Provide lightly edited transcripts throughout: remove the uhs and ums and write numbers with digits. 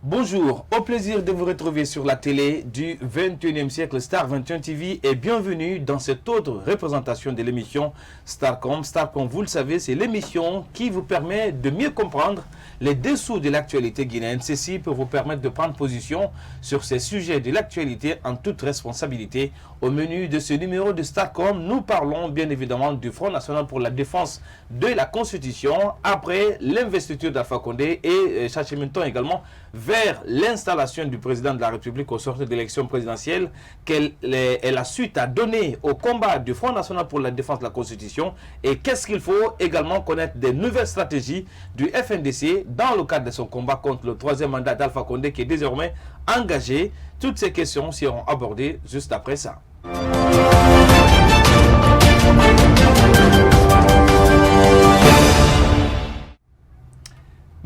Bonjour, au plaisir de vous retrouver sur la télé du 21e siècle Star 21 TV et bienvenue dans cette autre représentation de l'émission Starcom. Starcom, vous le savez, c'est l'émission qui vous permet de mieux comprendre les dessous de l'actualité guinéenne. Ceci pour vous permettre de prendre position sur ces sujets de l'actualité en toute responsabilité. Au menu de ce numéro de Starcom, nous parlons bien évidemment du Front National pour la défense de la Constitution après l'investiture d'Alpha Condé et s'acheminons également vers l'installation du président de la République au sortir de l'élection présidentielle qu'elle a suite à donner au combat du Front National pour la défense de la Constitution et qu'est-ce qu'il faut également connaître des nouvelles stratégies du FNDC dans le cadre de son combat contre le troisième mandat d'Alpha Condé qui est désormais engagé. Toutes ces questions seront abordées juste après ça.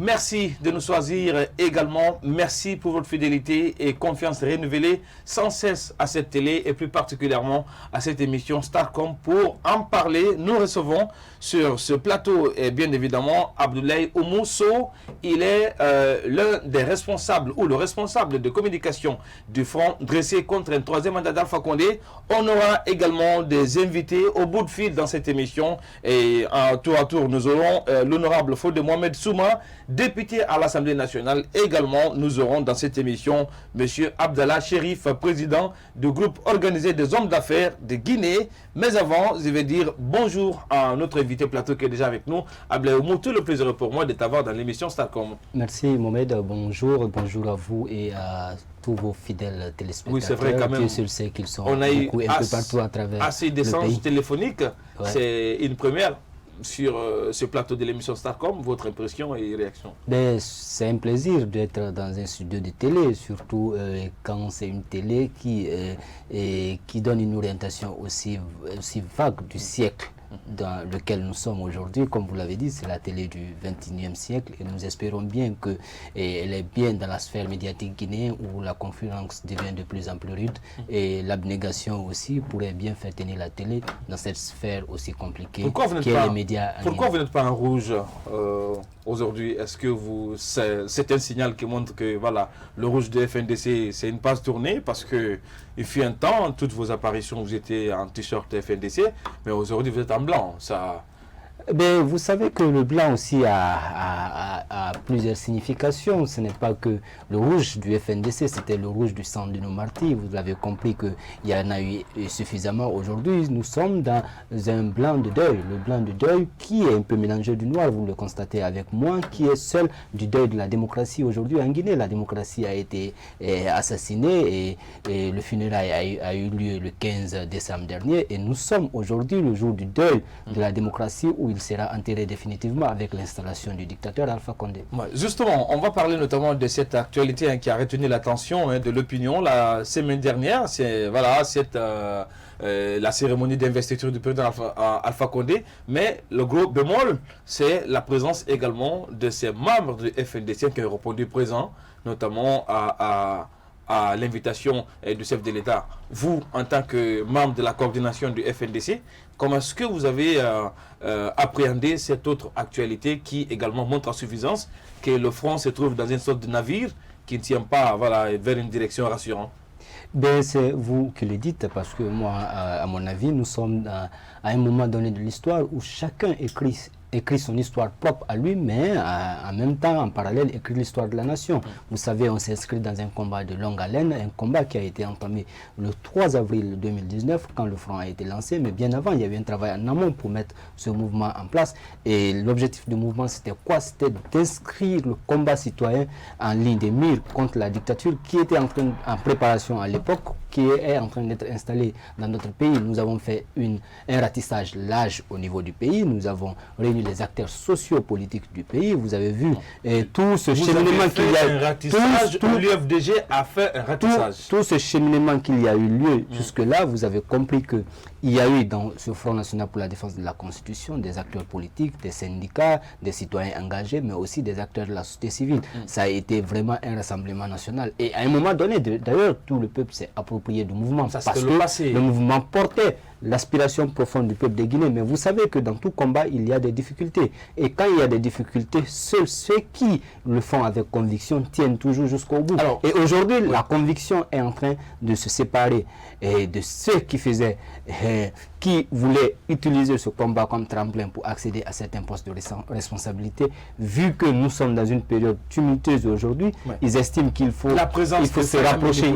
Merci de nous choisir également. Merci pour votre fidélité et confiance renouvelée sans cesse à cette télé et plus particulièrement à cette émission Starcom. Pour en parler, nous recevons sur ce plateau et bien évidemment Abdoulaye Oumou-Sow. Il est l'un des responsables ou le responsable de communication du Front dressé contre un troisième mandat d'Alpha Condé. On aura également des invités au bout de fil dans cette émission et tour à tour nous aurons l'honorable Fodé Mohamed Souma, député à l'Assemblée nationale. Également, nous aurons dans cette émission M. Abdallah Chérif, président du groupe organisé des hommes d'affaires de Guinée. Mais avant, je vais dire bonjour à notre invité plateau qui est déjà avec nous. Abdoulaye Oumou, tout le plaisir pour moi de t'avoir dans l'émission Starcom. Merci Mohamed, bonjour à vous et à tous vos fidèles téléspectateurs. Oui, c'est vrai quand même. Dieu sait qu'ils sont on a eu beaucoup, un peu partout à travers assez d'échanges téléphoniques. Ouais. C'est une première sur ce plateau de l'émission Starcom. Votre impression et réaction? C'est un plaisir d'être dans un studio de télé, surtout quand c'est une télé qui donne une orientation aussi vague du siècle dans lequel nous sommes aujourd'hui. Comme vous l'avez dit, c'est la télé du 21e siècle et nous espérons bien qu'elle est bien dans la sphère médiatique guinéenne où la concurrence devient de plus en plus rude et l'abnégation aussi pourrait bien faire tenir la télé dans cette sphère aussi compliquée qu'est les médias. Pourquoi vous n'êtes pas en rouge aujourd'hui? Est-ce que c'est un signal qui montre que voilà, le rouge de FNDC c'est une page tournée? Parce que il fut un temps, toutes vos apparitions vous étiez en t-shirt FNDC, mais aujourd'hui vous êtes en blanc. Ça... Ben, vous savez que le blanc aussi a plusieurs significations. Ce n'est pas que le rouge du FNDC, c'était le rouge du sang de nos martyrs. Vous avez compris qu'il y en a eu suffisamment aujourd'hui. Nous sommes dans un blanc de deuil. Le blanc de deuil qui est un peu mélangé du noir, vous le constatez avec moi, qui est seul du deuil de la démocratie aujourd'hui en Guinée. La démocratie a été assassinée et le funérail a eu lieu le 15 décembre dernier. Et nous sommes aujourd'hui le jour du deuil de la démocratie où il sera enterré définitivement avec l'installation du dictateur Alpha Condé. Ouais, justement, on va parler notamment de cette actualité qui a retenu l'attention de l'opinion la semaine dernière. C'est voilà, la cérémonie d'investiture du président Alpha Condé. Mais le gros bémol, c'est la présence également de ces membres du FNDC qui ont répondu présent, notamment à l'invitation du chef de l'État. Vous, en tant que membre de la coordination du FNDC, comment est-ce que vous avez appréhendé cette autre actualité qui également montre en suffisance que le front se trouve dans une sorte de navire qui ne tient pas vers une direction rassurante? Ben, c'est vous qui le dites, parce que moi, à mon avis, nous sommes à un moment donné de l'histoire où chacun écrit son histoire propre à lui, mais en même temps, en parallèle, écrit l'histoire de la nation. Vous savez, on s'est inscrit dans un combat de longue haleine, un combat qui a été entamé le 3 avril 2019, quand le front a été lancé, mais bien avant, il y avait un travail en amont pour mettre ce mouvement en place. Et l'objectif du mouvement, c'était quoi? C'était d'inscrire le combat citoyen en ligne de mire contre la dictature qui était en préparation à l'époque, qui est en train d'être installée dans notre pays. Nous avons fait un ratissage large au niveau du pays, nous avons réuni les acteurs sociopolitiques du pays. Vous avez vu tout ce cheminement qu'il y a eu. L'UFDG a fait un ratissage. Tout ce cheminement qu'il y a eu lieu jusque-là, vous avez compris que il y a eu dans ce Front National pour la défense de la Constitution des acteurs politiques, des syndicats, des citoyens engagés, mais aussi des acteurs de la société civile. Ça a été vraiment un rassemblement national. Et à un moment donné, d'ailleurs, tout le peuple s'est approprié du mouvement. Ça, parce que le mouvement portait l'aspiration profonde du peuple de Guinée. Mais vous savez que dans tout combat, il y a des difficultés. Et quand il y a des difficultés, seuls ceux qui le font avec conviction tiennent toujours jusqu'au bout. Alors, et aujourd'hui, la conviction est en train de se séparer et de ceux qui faisaient, qui voulaient utiliser ce combat comme tremplin pour accéder à certains postes de responsabilité. Vu que nous sommes dans une période tumultueuse aujourd'hui, ils estiment qu'il faut, se rapprocher,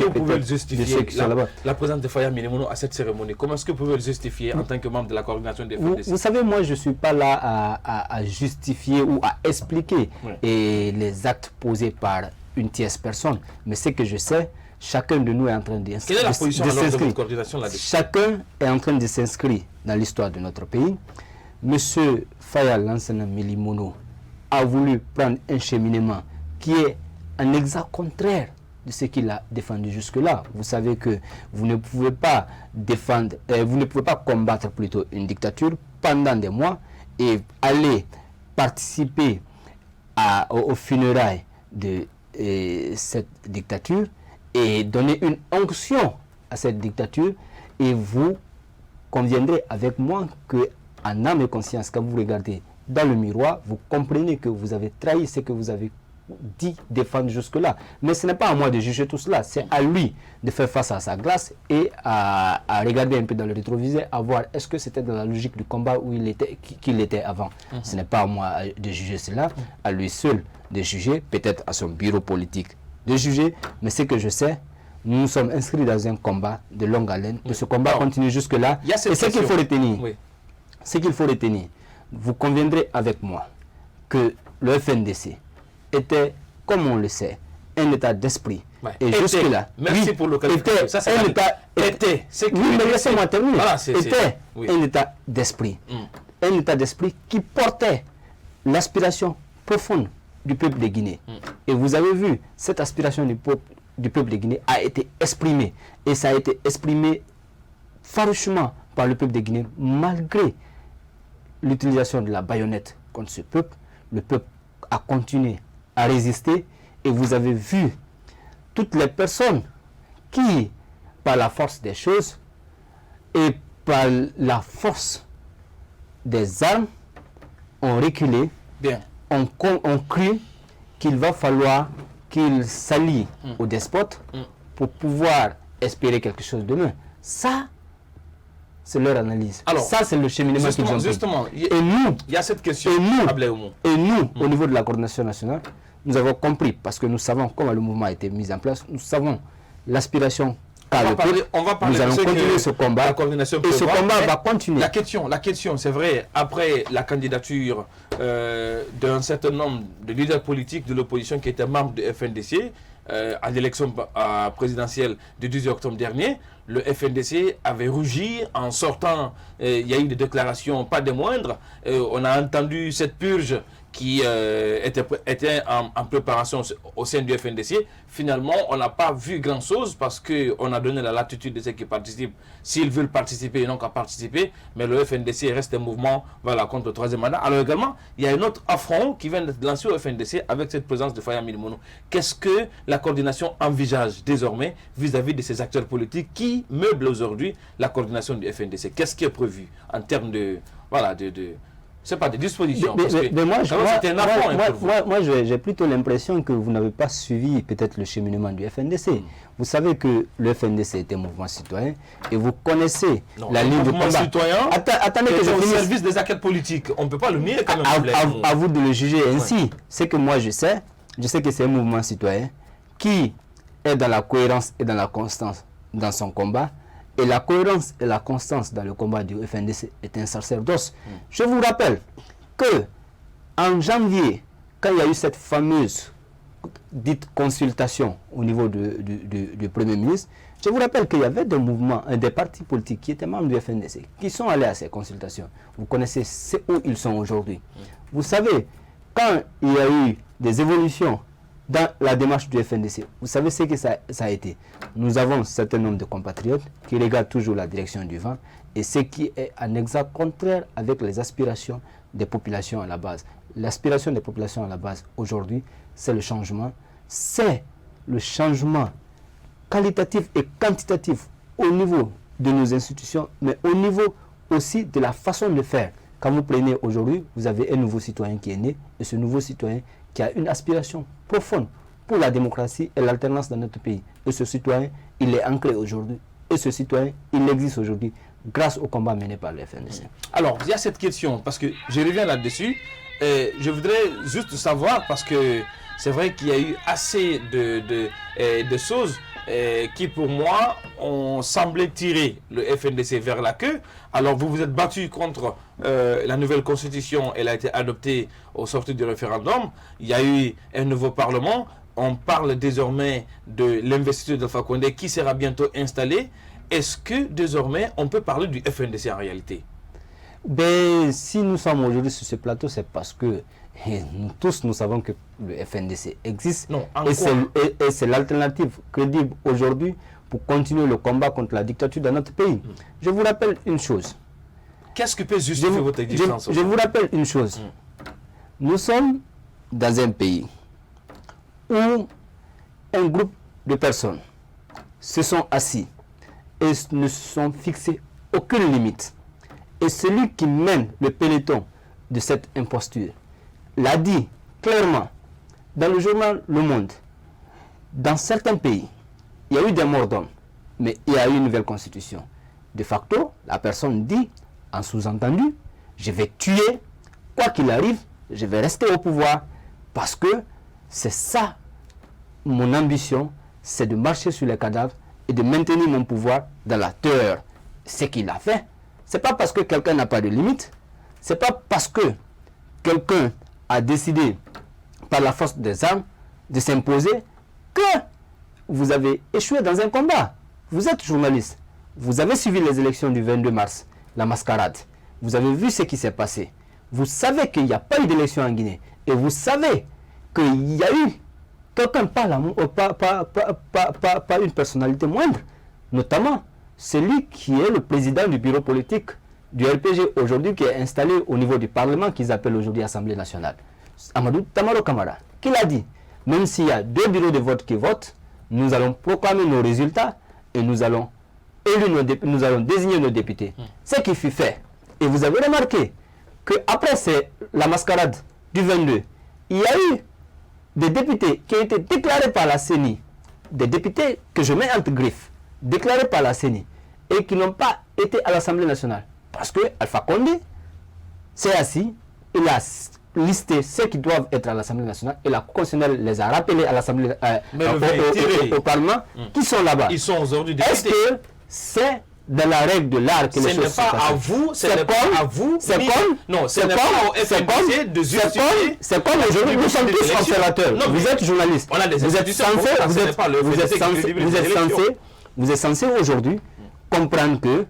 peut-être de ceux qui sont là-bas. La présence de Faya Milimono à cette cérémonie, comment est-ce que vous pouvez le justifier en tant que membre de la coordination des FNDC? Vous savez, moi, je ne suis pas là à justifier ou à expliquer les actes posés par une tierce personne. Mais ce que je sais, chacun de nous est en train de s'inscrire. Quelle est la position de votre coordination là-dessus? Chacun est en train de s'inscrire dans l'histoire de notre pays. Monsieur Faya Lansana Milimono a voulu prendre un cheminement qui est en exact contraire de ce qu'il a défendu jusque-là. Vous savez que vous ne pouvez pas défendre, vous ne pouvez pas combattre plutôt une dictature pendant des mois et aller participer aux funérailles de cette dictature et donner une onction à cette dictature, et vous conviendrez avec moi que en âme et conscience, quand vous regardez dans le miroir, vous comprenez que vous avez trahi ce que vous avez dit défendre jusque-là. Mais ce n'est pas à moi de juger tout cela, c'est à lui de faire face à sa grâce et à regarder un peu dans le rétroviseur, à voir est-ce que c'était dans la logique du combat où qu'il était avant. Ce n'est pas à moi de juger cela, à lui seul de juger, peut-être à son bureau politique de juger, mais ce que je sais, nous sommes inscrits dans un combat de longue haleine, et ce combat continue jusque-là. Et ce qu'il faut retenir, ce qu'il faut retenir, vous conviendrez avec moi que le FNDC était, comme on le sait, un état d'esprit. Et jusque-là, merci pour le était ça, un état... Oui, mais laissez-moi terminer. Voilà, était un état d'esprit. Un état d'esprit qui portait l'aspiration profonde du peuple de Guinée. Et vous avez vu, cette aspiration du peuple de Guinée a été exprimée. Et ça a été exprimé farouchement par le peuple de Guinée, malgré l'utilisation de la baïonnette contre ce peuple. Le peuple a continué à résister. Et vous avez vu toutes les personnes qui, par la force des choses et par la force des armes, ont reculé. Bien. On cru qu'il va falloir qu'ils s'allient aux despotes pour pouvoir espérer quelque chose demain. Ça, c'est leur analyse. Alors, ça, c'est le cheminement qu'ils ont pris. Et nous, il y a cette question. Et nous, au niveau de la coordination nationale, nous avons compris, parce que nous savons comment le mouvement a été mis en place, nous savons l'aspiration. On va parler nous allons continuer ce combat, et ce combat va continuer. La question, c'est vrai, après la candidature d'un certain nombre de leaders politiques de l'opposition qui étaient membres du FNDC à l'élection présidentielle du 18 octobre dernier, le FNDC avait rugi en sortant, il y a eu des déclarations pas des moindres, on a entendu cette purge qui était en préparation au sein du FNDC. Finalement, on n'a pas vu grand-chose parce qu'on a donné la latitude de ceux qui participent. S'ils veulent participer, ils n'ont qu'à participer. Mais le FNDC reste un mouvement contre le troisième mandat. Alors également, il y a un autre affront qui vient d'être lancé au FNDC avec cette présence de Faya Milimono. Qu'est-ce que la coordination envisage désormais vis-à-vis de ces acteurs politiques qui meublent aujourd'hui la coordination du FNDC? Qu'est-ce qui est prévu en termes de... c'est pas des dispositions. Mais moi, j'ai plutôt l'impression que vous n'avez pas suivi peut-être le cheminement du FNDC. Vous savez que le FNDC est un mouvement citoyen et vous connaissez la ligne de combat. Citoyen, attendez que je au finisse. Service des enquêtes politiques. On ne peut pas le nier quand même. À vous de le juger ainsi. C'est que moi je sais que c'est un mouvement citoyen qui est dans la cohérence et dans la constance dans son combat. Et la cohérence et la constance dans le combat du FNDC est un sacerdoce. Je vous rappelle que en janvier, quand il y a eu cette fameuse dite consultation au niveau du Premier ministre, je vous rappelle qu'il y avait des mouvements, des partis politiques qui étaient membres du FNDC, qui sont allés à ces consultations. Vous connaissez où ils sont aujourd'hui. Vous savez, quand il y a eu des évolutions dans la démarche du FNDC. Vous savez ce que ça a été. Nous avons un certain nombre de compatriotes qui regardent toujours la direction du vent et ce qui est en exact contraire avec les aspirations des populations à la base. L'aspiration des populations à la base aujourd'hui, c'est le changement. C'est le changement qualitatif et quantitatif au niveau de nos institutions, mais au niveau aussi de la façon de faire. Quand vous prenez aujourd'hui, vous avez un nouveau citoyen qui est né, et ce nouveau citoyen qui a une aspiration profonde pour la démocratie et l'alternance dans notre pays. Et ce citoyen, il est ancré aujourd'hui. Et ce citoyen, il existe aujourd'hui grâce au combat mené par le FNDC. Alors, il y a cette question, parce que je reviens là-dessus. Je voudrais juste savoir, parce que c'est vrai qu'il y a eu assez de choses qui, pour moi, ont semblé tirer le FNDC vers la queue. Alors, vous vous êtes battu contre la nouvelle constitution. Elle a été adoptée au sortir du référendum. Il y a eu un nouveau parlement. On parle désormais de l'investiture d'Alpha Condé qui sera bientôt installée. Est-ce que désormais, on peut parler du FNDC en réalité? Ben, si nous sommes aujourd'hui sur ce plateau, c'est parce que nous tous, nous savons que le FNDC existe. Non, et c'est l'alternative crédible aujourd'hui pour continuer le combat contre la dictature dans notre pays. Je vous rappelle une chose. Qu'est-ce que peut justifier votre existence? Je vous rappelle une chose. Nous sommes dans un pays où un groupe de personnes se sont assis et ne se sont fixés aucune limite. Et celui qui mène le peloton de cette imposture l'a dit clairement dans le journal Le Monde. Dans certains pays, il y a eu des morts d'hommes, mais il y a eu une nouvelle constitution. De facto, la personne dit, en sous-entendu, je vais tuer, quoi qu'il arrive, je vais rester au pouvoir, parce que c'est ça, mon ambition, c'est de marcher sur les cadavres et de maintenir mon pouvoir dans la terreur. Ce qu'il a fait, c'est pas parce que quelqu'un n'a pas de limite, c'est pas parce que quelqu'un a décidé par la force des armes de s'imposer que vous avez échoué dans un combat. Vous êtes journaliste, vous avez suivi les élections du 22 mars, la mascarade, vous avez vu ce qui s'est passé, vous savez qu'il n'y a pas eu d'élection en Guinée, et vous savez qu'il y a eu quelqu'un, pas une personnalité moindre, notamment celui qui est le président du bureau politique du RPG aujourd'hui, qui est installé au niveau du Parlement, qu'ils appellent aujourd'hui Assemblée nationale. Amadou Tamaro Camara, qui l'a dit, même s'il y a 2 bureaux de vote qui votent, nous allons proclamer nos résultats et nous allons désigner nos députés. Ce qui fut fait. Et vous avez remarqué qu'après la mascarade du 22, il y a eu des députés qui ont été déclarés par la CENI, des députés que je mets entre griffes, déclarés par la CENI, et qui n'ont pas été à l'Assemblée nationale. Parce que Alpha Condé s'est assis, il a listé ceux qui doivent être à l'Assemblée nationale, et la Cour constitutionnelle les a rappelés à l'Assemblée au Parlement, qui sont là-bas. Ils sont aujourd'hui députés. Est-ce que c'est dans la règle de l'art que les choses se passent? Ce n'est pas à vous, c'est comme, non, ce n'est pas au FNDC de justifier. C'est comme aujourd'hui, nous sommes tous observateurs. Vous êtes journaliste. Vous êtes censé aujourd'hui comprendre que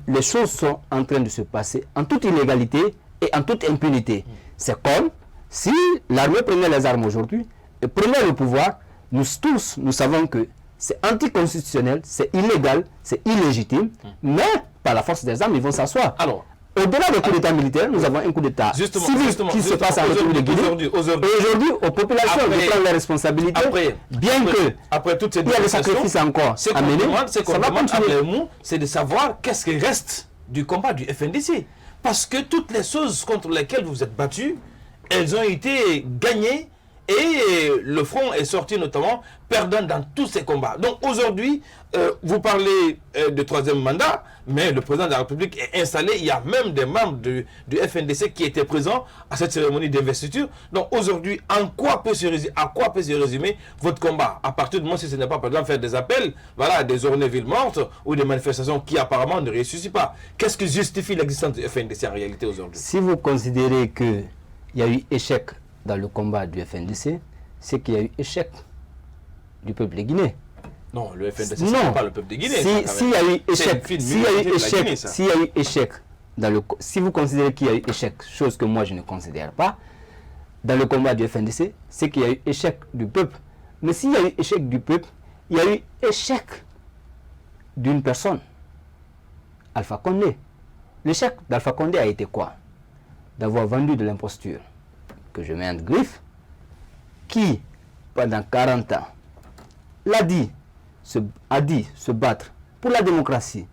les choses sont en train de se passer en toute illégalité et en toute impunité. C'est comme si l'armée prenait les armes aujourd'hui et prenait le pouvoir. Nous tous, nous savons que c'est anticonstitutionnel, c'est illégal, c'est illégitime, mais par la force des armes, ils vont s'asseoir. Alors, au-delà du coup d'État militaire, nous avons un coup d'État civil qui se passe en République de Guinée. Aujourd'hui, aux populations de prendre les responsabilités, bien que après toutes ces il y a des sacrifices encore à mener, ça va continuer. C'est de savoir qu'est-ce qui reste du combat du FNDC. Parce que toutes les choses contre lesquelles vous êtes battus, elles ont été gagnées. Et le front est sorti notamment perdant dans tous ces combats. Donc aujourd'hui, vous parlez de 3e mandat, mais le président de la République est installé. Il y a même des membres du FNDC qui étaient présents à cette cérémonie d'investiture. Donc aujourd'hui, à quoi peut se résumer votre combat? À partir du moment si ce n'est pas, par exemple, faire des appels, voilà, des journées villes mortes ou des manifestations qui apparemment ne réussissent pas. Qu'est-ce qui justifie l'existence du FNDC en réalité aujourd'hui? Si vous considérez qu'il y a eu échec dans le combat du FNDC, c'est qu'il y a eu échec du peuple de Guinée. Non, le FNDC, ce n'est pas le peuple de Guinée. S'il y a eu échec, si vous considérez qu'il y a eu échec, chose que moi je ne considère pas, dans le combat du FNDC, c'est qu'il y a eu échec du peuple. Mais s'il y a eu échec du peuple, il y a eu échec d'une personne, Alpha Condé. L'échec d'Alpha Condé a été quoi? D'avoir vendu de l'imposture, que je mets en griffe, qui, pendant 40 ans, a dit se battre pour la démocratie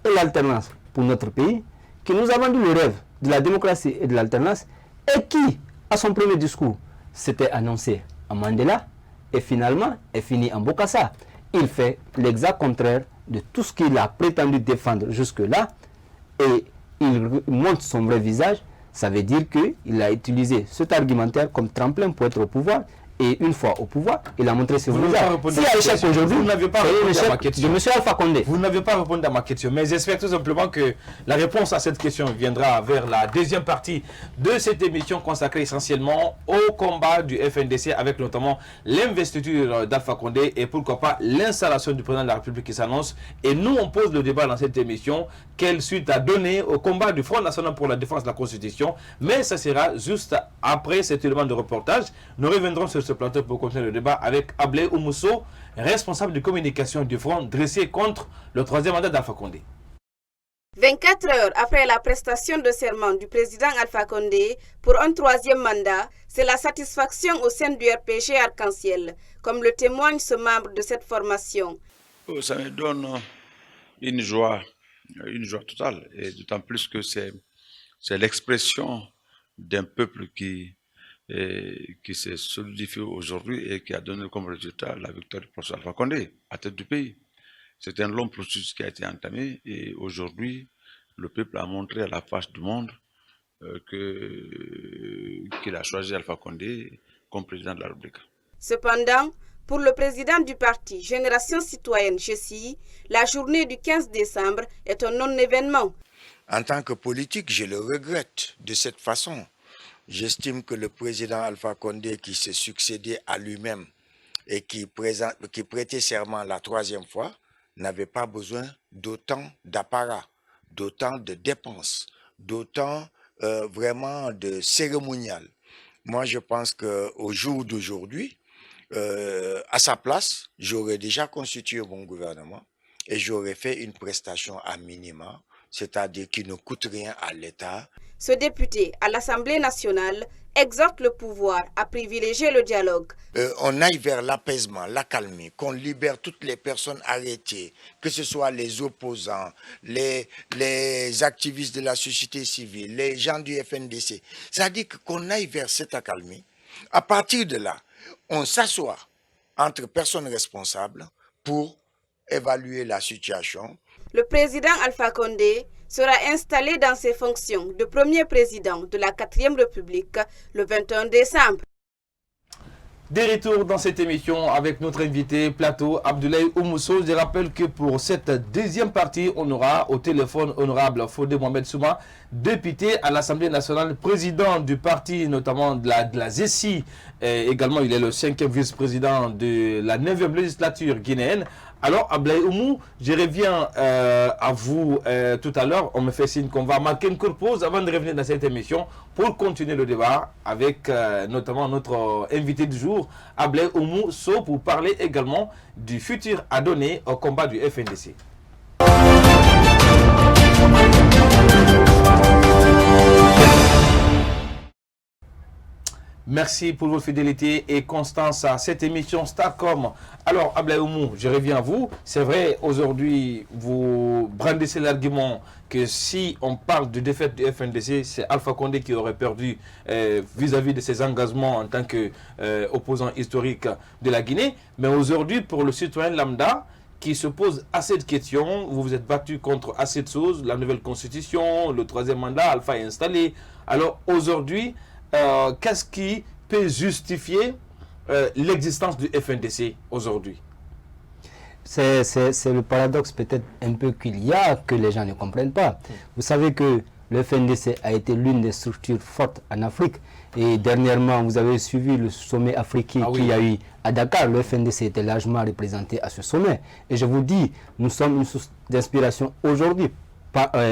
et l'alternance pour notre pays, qui nous a vendu le rêve de la démocratie et de l'alternance, et qui, à son premier discours, s'était annoncé en Mandela, et finalement est fini en Bokassa. Il fait l'exact contraire de tout ce qu'il a prétendu défendre jusque-là, et il montre son vrai visage. Ça veut dire qu'il a utilisé cet argumentaire comme tremplin pour être au pouvoir. Et une fois au pouvoir, il a montré ses visage. S'il y a échec aujourd'hui, vous n'avez pas répondu à ma question. De M. Alpha Condé. Vous n'avez pas répondu à ma question, mais j'espère tout simplement que la réponse à cette question viendra vers la deuxième partie de cette émission consacrée essentiellement au combat du FNDC, avec notamment l'investiture d'Alpha Condé et pourquoi pas l'installation du président de la République qui s'annonce. Et nous, on pose le débat dans cette émission, quelle suite à donner au combat du Front National pour la défense de la Constitution. Mais ça sera juste après cet élément de reportage. Nous reviendrons sur ce plateau pour continuer le débat avec Ablay Oumousso, responsable de communication du Front dressé contre le troisième mandat d'Alpha Condé. 24 heures après la prestation de serment du président Alpha Condé pour un troisième mandat, c'est la satisfaction au sein du RPG Arc-en-Ciel, comme le témoigne ce membre de cette formation. Ça me donne une joie totale, et d'autant plus que c'est l'expression d'un peuple qui s'est solidifié aujourd'hui et qui a donné comme résultat la victoire du professeur Alpha Condé à tête du pays. C'est un long processus qui a été entamé, et aujourd'hui, le peuple a montré à la face du monde qu'il a choisi Alpha Condé comme président de la République. Cependant, pour le président du parti Génération Citoyenne, GCI, la journée du 15 décembre est un non-événement. En tant que politique, je le regrette de cette façon. J'estime que le président Alpha Condé, qui s'est succédé à lui-même et qui prêtait serment la troisième fois, n'avait pas besoin d'autant d'apparat, d'autant de dépenses, d'autant vraiment de cérémonial. Moi, je pense qu'au jour d'aujourd'hui, à sa place, j'aurais déjà constitué mon gouvernement et j'aurais fait une prestation à minima, c'est-à-dire qui ne coûte rien à l'État. Ce député à l'Assemblée nationale exhorte le pouvoir à privilégier le dialogue. On aille vers l'apaisement, l'accalmie, qu'on libère toutes les personnes arrêtées, que ce soit les opposants, les activistes de la société civile, les gens du FNDC. C'est-à-dire qu'on aille vers cette accalmie. À partir de là, on s'assoit entre personnes responsables pour évaluer la situation. Le président Alpha Condé sera installé dans ses fonctions de premier président de la 4e République le 21 décembre. Des retours dans cette émission avec notre invité plateau Abdoulaye Oumousso. Je rappelle que pour cette deuxième partie, on aura au téléphone honorable Fodé Mohamed Souma, député à l'Assemblée nationale, président du parti notamment de la GESI. Également, il est le 5e vice-président de la 9e législature guinéenne. Alors, Abdoulaye Oumou, je reviens à vous tout à l'heure. On me fait signe qu'on va marquer une courte pause avant de revenir dans cette émission pour continuer le débat avec notamment notre invité du jour, Abdoulaye Oumousso, pour parler également du futur à donner au combat du FNDC. Merci pour votre fidélité et constance à cette émission Starcom. Alors, Abdoulaye Oumou, je reviens à vous. C'est vrai, aujourd'hui, vous brandissez l'argument que si on parle de défaite du FNDC, c'est Alpha Condé qui aurait perdu vis-à-vis de ses engagements en tant qu'opposant historique de la Guinée. Mais aujourd'hui, pour le citoyen lambda qui se pose assez de questions, vous vous êtes battu contre assez de choses, la nouvelle constitution, le troisième mandat, Alpha est installé. Alors, aujourd'hui, qu'est-ce qui peut justifier l'existence du FNDC aujourd'hui? C'est le paradoxe peut-être un peu qu'il y a, que les gens ne comprennent pas. Vous savez que le FNDC a été l'une des structures fortes en Afrique. Et dernièrement, vous avez suivi le sommet africain qu'il y a eu à Dakar. Le FNDC était largement représenté à ce sommet. Et je vous dis, nous sommes une source d'inspiration aujourd'hui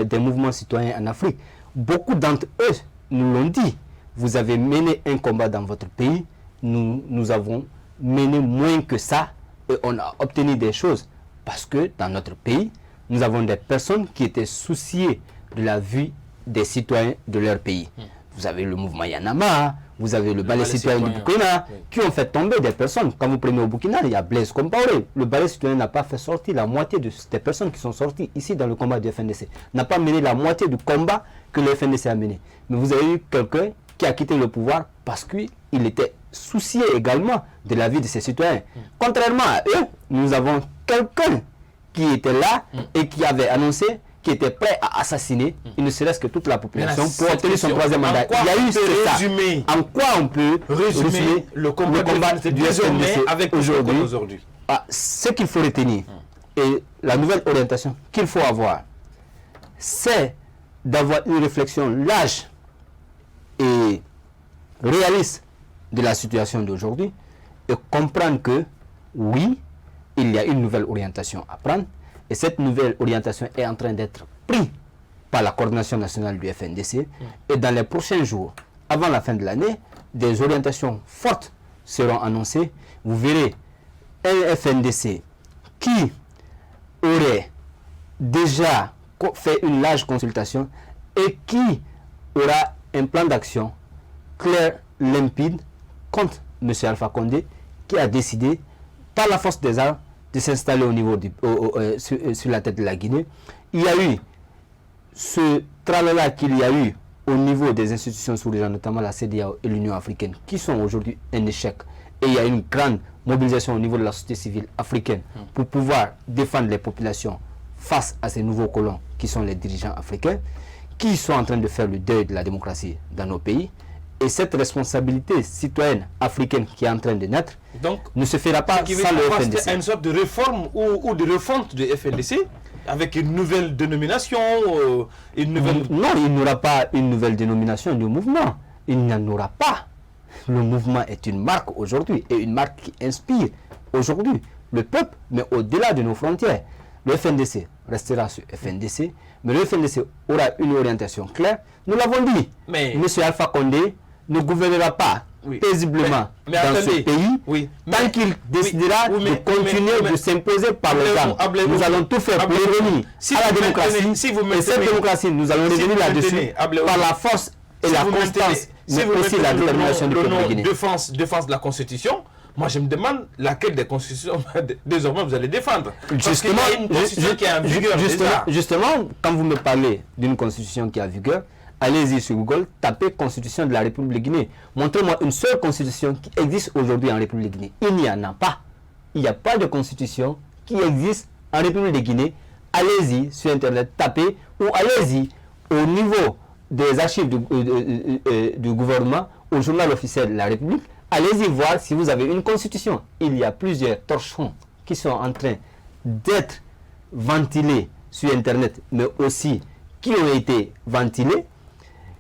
des mouvements citoyens en Afrique. Beaucoup d'entre eux nous l'ont dit. vous avez mené un combat dans votre pays, nous avons mené moins que ça et on a obtenu des choses. Parce que dans notre pays, nous avons des personnes qui étaient souciées de la vie des citoyens de leur pays. Vous avez le mouvement Yanama, vous avez le balai citoyen du Burkina, qui ont fait tomber des personnes. Quand vous prenez au Burkina, il y a Blaise Compaoré. Le balai citoyen n'a pas fait sortir la moitié des personnes qui sont sorties ici dans le combat du FNDC. N'a pas mené la moitié du combat que le FNDC a mené. Mais vous avez eu quelqu'un qui a quitté le pouvoir parce qu'il était soucié également de la vie de ses citoyens. Contrairement à eux, nous avons quelqu'un qui était là et qui avait annoncé qui était prêt à assassiner, il ne serait-ce que toute la population pour obtenir son troisième mandat. Il y a eu ça. En quoi on peut résumer le combat du FNDC avec aujourd'hui? Ce qu'il faut retenir et la nouvelle orientation qu'il faut avoir, c'est d'avoir une réflexion large et réaliste de la situation d'aujourd'hui et comprendre que oui, il y a une nouvelle orientation à prendre. Et cette nouvelle orientation est en train d'être prise par la coordination nationale du FNDC. Et dans les prochains jours, avant la fin de l'année, des orientations fortes seront annoncées. Vous verrez un FNDC qui aurait déjà fait une large consultation et qui aura un plan d'action clair, limpide contre M. Alpha Condé qui a décidé par la force des armes de s'installer au niveau sur la tête de la Guinée. Il y a eu ce tralala qu'il y a eu au niveau des institutions sous-régionales, notamment la CEDEAO et l'Union africaine, qui sont aujourd'hui un échec. Et il y a une grande mobilisation au niveau de la société civile africaine pour pouvoir défendre les populations face à ces nouveaux colons qui sont les dirigeants africains, qui sont en train de faire le deuil de la démocratie dans nos pays. Et cette responsabilité citoyenne africaine qui est en train de naître ne se fera pas sans le FNDC. Une sorte de réforme ou de refonte du FNDC avec une nouvelle dénomination Non, il n'y aura pas une nouvelle dénomination du mouvement. Il n'y en aura pas. Le mouvement est une marque aujourd'hui et une marque qui inspire aujourd'hui le peuple, mais au-delà de nos frontières. Le FNDC restera sur FNDC, mais le FNDC aura une orientation claire. Nous l'avons dit, M. Alpha Condé ne gouvernera pas paisiblement dans ce pays tant qu'il décidera de continuer de s'imposer par les armes. Nous allons tout faire pour revenir à la démocratie. Et cette démocratie, nous allons revenir là-dessus par la force et la constance, mais aussi la détermination du peuple guinéen. Défense de la Constitution. Moi, je me demande laquelle des constitutions désormais vous allez défendre. Justement, parce qu'il y a une constitution qui est en vigueur justement, quand vous me parlez d'une constitution qui est en vigueur, allez-y sur Google, tapez Constitution de la République de Guinée. Montrez-moi une seule constitution qui existe aujourd'hui en République de Guinée. Il n'y en a pas. Il n'y a pas de constitution qui existe en République de Guinée. Allez-y sur Internet, tapez, ou allez-y au niveau des archives du gouvernement, au journal officiel de la République. Allez-y voir si vous avez une constitution. Il y a plusieurs torchons qui sont en train d'être ventilés sur Internet, mais aussi qui ont été ventilés.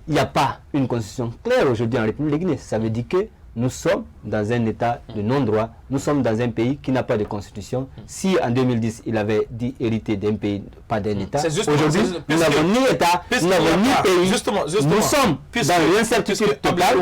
Il n'y a pas une constitution claire aujourd'hui en République de Guinée. Ça veut dire que nous sommes dans un état de non-droit. Nous sommes dans un pays qui n'a pas de constitution. Si en 2010, il avait dit hériter d'un pays, pas d'un état, aujourd'hui, nous n'avons ni état, nous n'avons ni pays. Justement, nous sommes dans l'incertitude totale.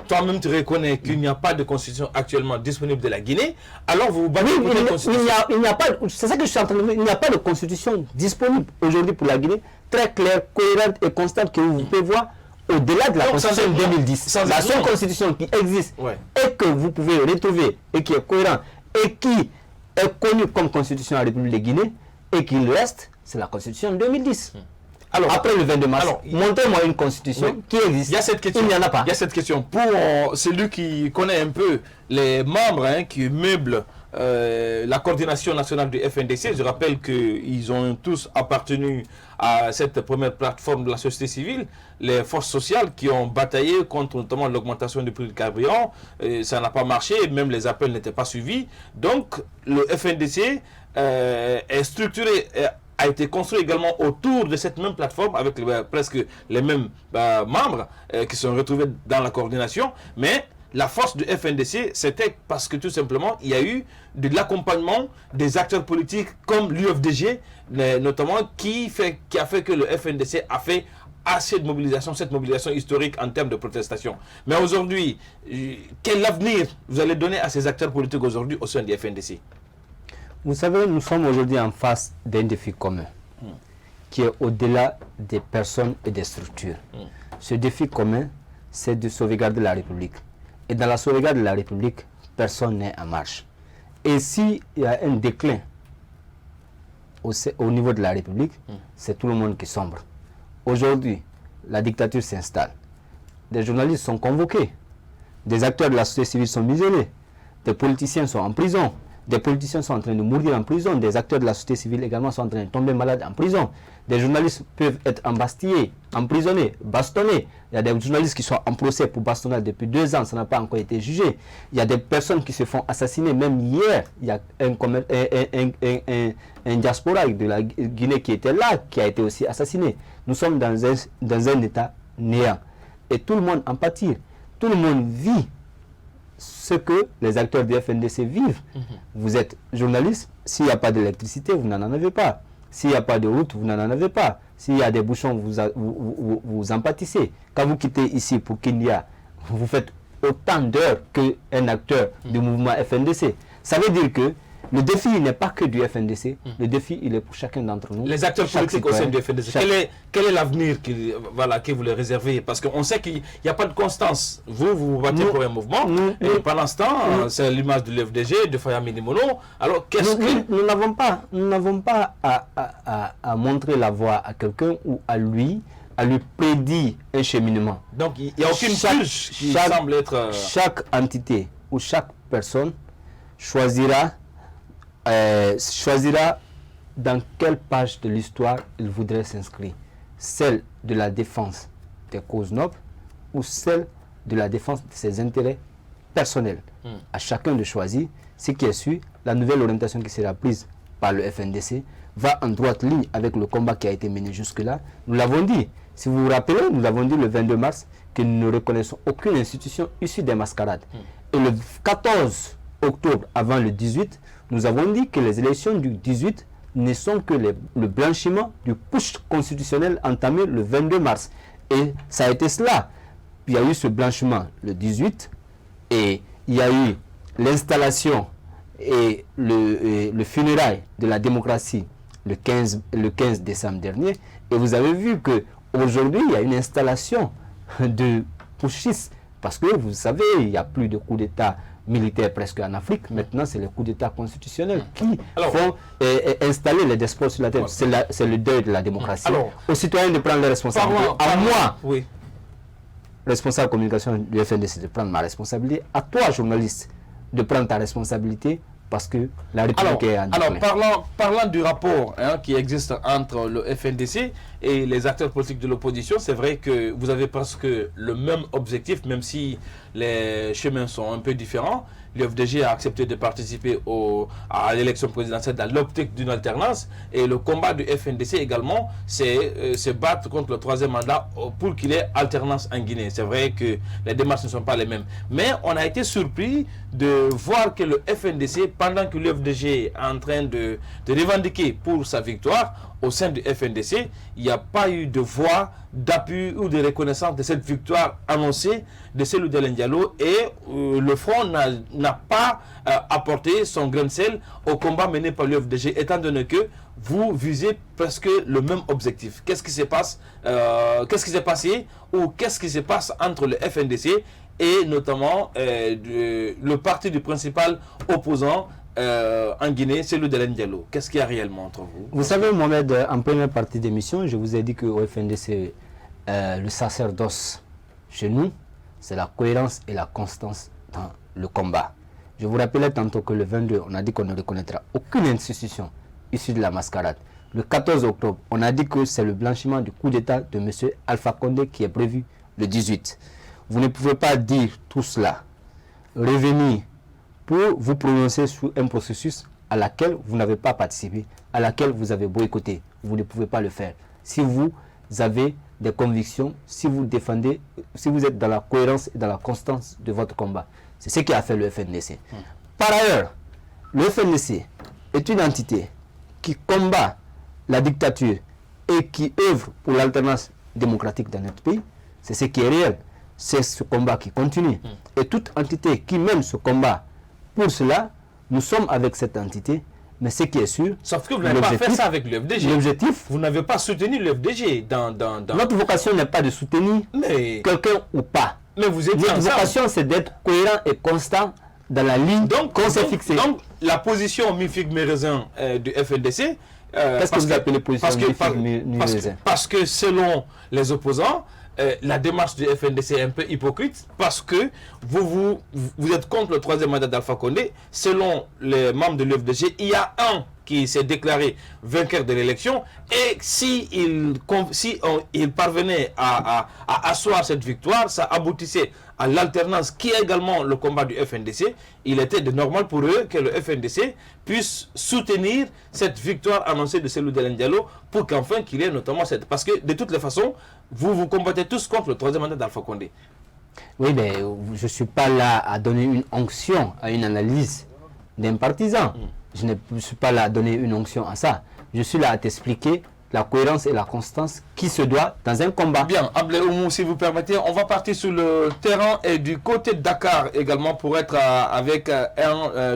Toi-même, tu reconnais qu'il n'y a pas de constitution actuellement disponible de la Guinée. Alors, vous vous battez pour une constitution. Il n'y a pas, c'est ça que je suis en train de dire. Il n'y a pas de constitution disponible aujourd'hui pour la Guinée, très claire, cohérente et constante que vous pouvez voir au-delà de la constitution de 2010. La seule constitution qui existe et que vous pouvez retrouver et qui est cohérente et qui est connue comme constitution en République de Guinée et qui reste, c'est la constitution de 2010. Alors, après le 22 mars, montrez-moi une constitution qui existe. Il y a cette question. Il n'y en a pas. Il y a cette question. Pour celui qui connaît un peu les membres qui meublent la coordination nationale du FNDC, je rappelle qu'ils ont tous appartenu à cette première plateforme de la société civile, les forces sociales qui ont bataillé contre notamment l'augmentation du prix du carburant. Ça n'a pas marché, même les appels n'étaient pas suivis. Donc, le FNDC est structuré, a été construit également autour de cette même plateforme avec presque les mêmes membres qui sont retrouvés dans la coordination. Mais la force du FNDC, c'était parce que tout simplement, il y a eu de l'accompagnement des acteurs politiques comme l'UFDG, notamment, qui a fait que le FNDC a fait assez de mobilisation, cette mobilisation historique en termes de protestation. Mais aujourd'hui, quel avenir vous allez donner à ces acteurs politiques aujourd'hui au sein du FNDC? Vous savez, nous sommes aujourd'hui en face d'un défi commun qui est au-delà des personnes et des structures. Ce défi commun, c'est de sauvegarder la République. Et dans la sauvegarde de la République, personne n'est en marche. Et s'il y a un déclin au niveau de la République, c'est tout le monde qui sombre. Aujourd'hui, la dictature s'installe. Des journalistes sont convoqués. Des acteurs de la société civile sont muselés. Des politiciens sont en prison. Des politiciens sont en train de mourir en prison. Des acteurs de la société civile également sont en train de tomber malades en prison. Des journalistes peuvent être embastillés, emprisonnés, bastonnés. Il y a des journalistes qui sont en procès pour bastonnage depuis 2 ans, ça n'a pas encore été jugé. Il y a des personnes qui se font assassiner. Même hier, il y a un diaspora de la Guinée qui était là, qui a été aussi assassiné. Nous sommes dans un état néant. Et tout le monde en pâtit. Tout le monde vit ce que les acteurs du FNDC vivent. Vous êtes journaliste, s'il n'y a pas d'électricité, vous n'en avez pas. S'il n'y a pas de route, vous n'en avez pas. S'il y a des bouchons, vous en pâtissez. Quand vous quittez ici pour Kenya, vous faites autant d'heures qu'un acteur du mouvement FNDC. Ça veut dire que le défi n'est pas que du FNDC, le défi il est pour chacun d'entre nous. Les acteurs politiques au sein du FNDC, quel est l'avenir que vous les réservez? Parce qu'on sait qu'il n'y a pas de constance. Vous vous battez pour un mouvement, et pendant ce temps, c'est l'image de l'FDG, de Faya Minimono. Alors qu'est-ce que... Nous n'avons pas à montrer la voie à quelqu'un ou à lui prédire un cheminement. Donc il n'y a aucune pulse qui semble être... Chaque entité ou chaque personne choisira dans quelle page de l'histoire il voudrait s'inscrire. Celle de la défense des causes nobles ou celle de la défense de ses intérêts personnels. À chacun de choisir. Ce qui est sûr, la nouvelle orientation qui sera prise par le FNDC va en droite ligne avec le combat qui a été mené jusque-là. Nous l'avons dit, si vous vous rappelez, nous l'avons dit le 22 mars, que nous ne reconnaissons aucune institution issue des mascarades. Et le 14 octobre, avant le 18, nous avons dit que les élections du 18 ne sont que le blanchiment du putsch constitutionnel entamé le 22 mars. Et ça a été cela. Il y a eu ce blanchiment le 18 et il y a eu l'installation et le funérail de la démocratie le 15 décembre dernier. Et vous avez vu qu'aujourd'hui, il y a une installation de putschistes. Parce que vous savez, il n'y a plus de coup d'État militaire presque en Afrique. Maintenant, c'est les coups d'État constitutionnels qui font installer les despotes sur la terre. C'est le deuil de la démocratie. Aux citoyens de prendre les responsabilités. À moi, responsable communication du FNDC, de prendre ma responsabilité. À toi, journaliste, de prendre ta responsabilité. Parce que la République est en déclin. Alors, parlant du rapport qui existe entre le FNDC et les acteurs politiques de l'opposition, c'est vrai que vous avez presque le même objectif, même si les chemins sont un peu différents. L'UFDG a accepté de participer à l'élection présidentielle dans l'optique d'une alternance. Et le combat du FNDC également, c'est se battre contre le 3e mandat pour qu'il y ait alternance en Guinée. C'est vrai que les démarches ne sont pas les mêmes. Mais on a été surpris de voir que le FNDC, pendant que l'UFDG est en train de revendiquer pour sa victoire, au sein du FNDC, il n'y a pas eu de voix d'appui ou de reconnaissance de cette victoire annoncée de Cellou Dalein Diallo et le Front n'a pas apporté son grain de sel au combat mené par l'UFDG, étant donné que vous visez presque le même objectif. Qu'est-ce qui se passe qu'est-ce qui s'est passé ou qu'est-ce qui se passe entre le FNDC et notamment le parti du principal opposant en Guinée, c'est le Dalein Diallo. Qu'est-ce qu'il y a réellement entre vous? Vous savez, Mohamed, en première partie d'émission, je vous ai dit qu'au FNDC, le sacerdoce chez nous, c'est la cohérence et la constance dans le combat. Je vous rappelais tantôt que le 22, on a dit qu'on ne reconnaîtra aucune institution issue de la mascarade. Le 14 octobre, on a dit que c'est le blanchiment du coup d'État de M. Alpha Condé qui est prévu le 18. Vous ne pouvez pas dire tout cela, revenir pour vous prononcer sur un processus à laquelle vous n'avez pas participé, à laquelle vous avez boycotté. Vous ne pouvez pas le faire. Si vous avez des convictions, si vous défendez, si vous êtes dans la cohérence et dans la constance de votre combat. C'est ce qui a fait le FNDC. Par ailleurs, le FNDC est une entité qui combat la dictature et qui œuvre pour l'alternance démocratique dans notre pays. C'est ce qui est réel. C'est ce combat qui continue. Et toute entité qui mène ce combat, pour cela, nous sommes avec cette entité. Mais ce qui est sûr... Sauf que vous n'avez pas fait ça avec le FDG. L'objectif... Vous n'avez pas soutenu le FDG dans... Notre vocation n'est pas de soutenir quelqu'un ou pas. Mais vous êtes Notre vocation, c'est d'être cohérent et constant dans la ligne qu'on s'est fixée. Donc, la position mi-figue-mi-raisin du FNDC... Qu'est-ce que vous appelez position mi-figue-mi-raisin? Parce que selon les opposants, la démarche du FNDC est un peu hypocrite parce que vous êtes contre le troisième mandat d'Alpha Condé. Selon les membres de l'UFDG, il y a un qui s'est déclaré vainqueur de l'élection et si il parvenait à asseoir cette victoire, ça aboutissait à l'alternance qui est également le combat du FNDC. Il était de normal pour eux que le FNDC puisse soutenir cette victoire annoncée de Cellou Dalein Diallo pour qu'enfin qu'il y ait notamment cette... Parce que de toutes les façons, vous combattez tous contre le troisième mandat d'Alpha Condé. Oui, mais je ne suis pas là à donner une onction à une analyse d'un partisan. Je ne suis pas là à donner une onction à ça. Je suis là à t'expliquer la cohérence et la constance qui se doit dans un combat. Bien, Ablé Oumou, si vous permettez, on va partir sur le terrain et du côté de Dakar également pour être avec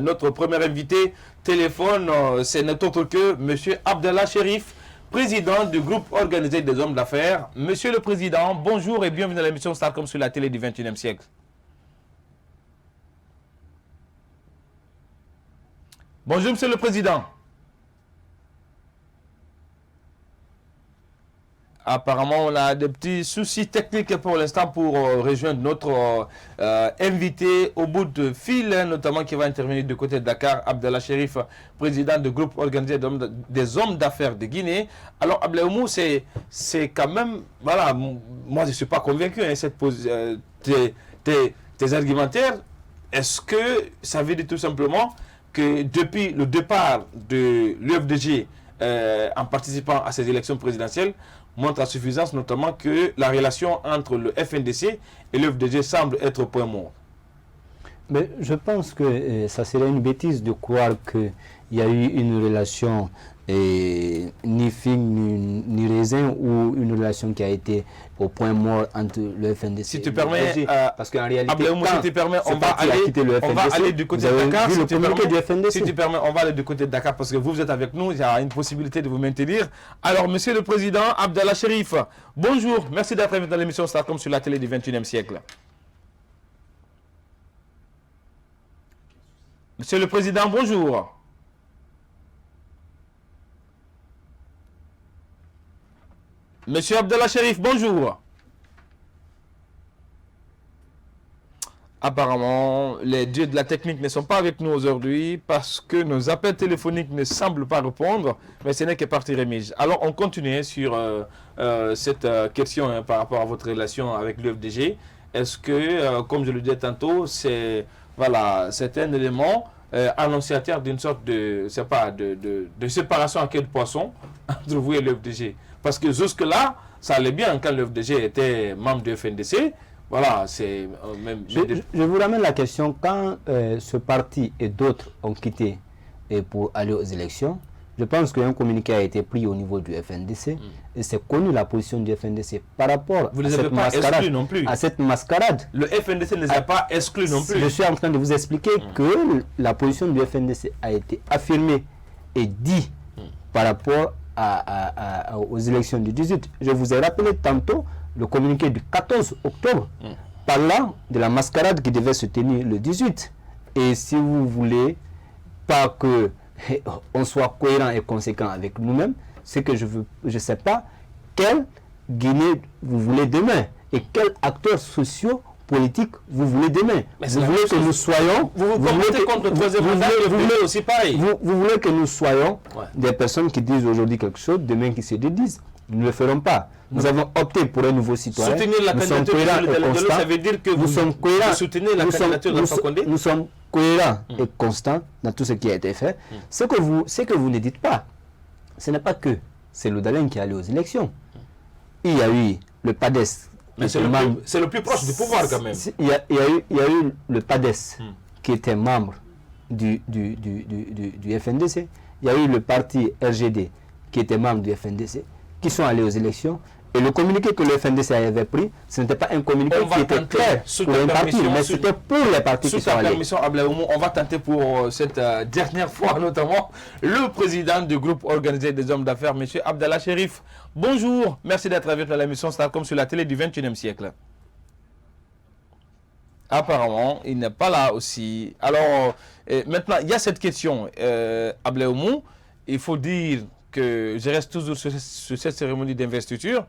notre premier invité téléphone. C'est notre autre que M. Abdallah Chérif, président du groupe organisé des hommes d'affaires. Monsieur le Président, bonjour et bienvenue à l'émission Starcom sur la télé du 21e siècle. Bonjour Monsieur le Président. Apparemment, on a des petits soucis techniques pour l'instant pour rejoindre notre invité au bout de fil, notamment qui va intervenir du côté de Dakar, Abdallah Chérif, président du groupe organisé des hommes d'affaires de Guinée. Alors, Ablé Oumou, c'est quand même... Voilà, moi je ne suis pas convaincu, hein, tes argumentaires. Est-ce que ça veut dire tout simplement que depuis le départ de l'UFDG en participant à ces élections présidentielles, montre à suffisance notamment que la relation entre le FNDC et l'UFDG semble être au point mort? Mais je pense que ça serait une bêtise de croire qu'il y a eu une relation ni figue ni raisin ou une relation qui a été au point mort entre le FNDC si tu permets, parce qu'en réalité, si tu permets, on va aller du côté de Dakar. Si tu permets, on va aller du côté de Dakar parce que vous êtes avec nous, il y a une possibilité de vous maintenir. Alors, Monsieur le Président, Abdallah Chérif, bonjour, merci d'être dans l'émission Starcom sur la télé du 21e siècle. Monsieur le Président, bonjour. Monsieur Abdallah Chérif, bonjour. Apparemment, les dieux de la technique ne sont pas avec nous aujourd'hui parce que nos appels téléphoniques ne semblent pas répondre, mais ce n'est que partie remise. Alors, on continue sur cette question hein, par rapport à votre relation avec l'UFDG. Est-ce que, comme je le disais tantôt, c'est un élément annonciateur d'une sorte de séparation en queue de poisson entre vous et l'UFDG? Parce que jusque-là, ça allait bien quand l'UFDG était membre du FNDC. Voilà, c'est même... Je vous ramène la question. Quand ce parti et d'autres ont quitté pour aller aux élections, je pense qu'un communiqué a été pris au niveau du FNDC et c'est connu la position du FNDC par rapport vous à cette mascarade. Non plus. À cette mascarade. Le FNDC ne les a pas exclus non plus. Je suis en train de vous expliquer que la position du FNDC a été affirmée et dit par rapport aux élections du 18. Je vous ai rappelé tantôt le communiqué du 14 octobre parlant de la mascarade qui devait se tenir le 18. Et si vous voulez pas que on soit cohérent et conséquent avec nous-mêmes, c'est que je ne sais pas quelle Guinée vous voulez demain et quels acteurs sociaux politiques vous voulez demain. Vous voulez que nous soyons... Vous voulez aussi pareil. Vous voulez que nous soyons des personnes qui disent aujourd'hui quelque chose, demain qui se dédisent. Nous ne le ferons pas. Nous avons opté pour un nouveau citoyen. Soutenir la candidature de Diallo, ça veut dire que vous soutenez la candidature d'Alpha Condé. Nous sommes cohérents et constants dans tout ce qui a été fait. Ce que vous ne dites pas, ce n'est pas que c'est Cellou Dalein qui est allé aux élections. Il y a eu le PADES. Mais c'est le plus proche du pouvoir quand même. Il y a eu le PADES qui était membre du FNDC. Il y a eu le parti RGD qui était membre du FNDC, qui sont allés aux élections. Et le communiqué que le FNDC avait pris, ce n'était pas un communiqué qui était clair pour un parti, mais c'était pour les partis qui sont allés. Sous ta permission, Ablaoumou, on va tenter pour cette dernière fois notamment le président du groupe organisé des hommes d'affaires, M. Abdallah Chérif. Bonjour, merci d'être avec nous à l'émission Starcom sur la télé du 21e siècle. Apparemment, il n'est pas là aussi. Alors, maintenant, il y a cette question, Ablaoumou. Il faut dire que je reste toujours sur cette cérémonie d'investiture.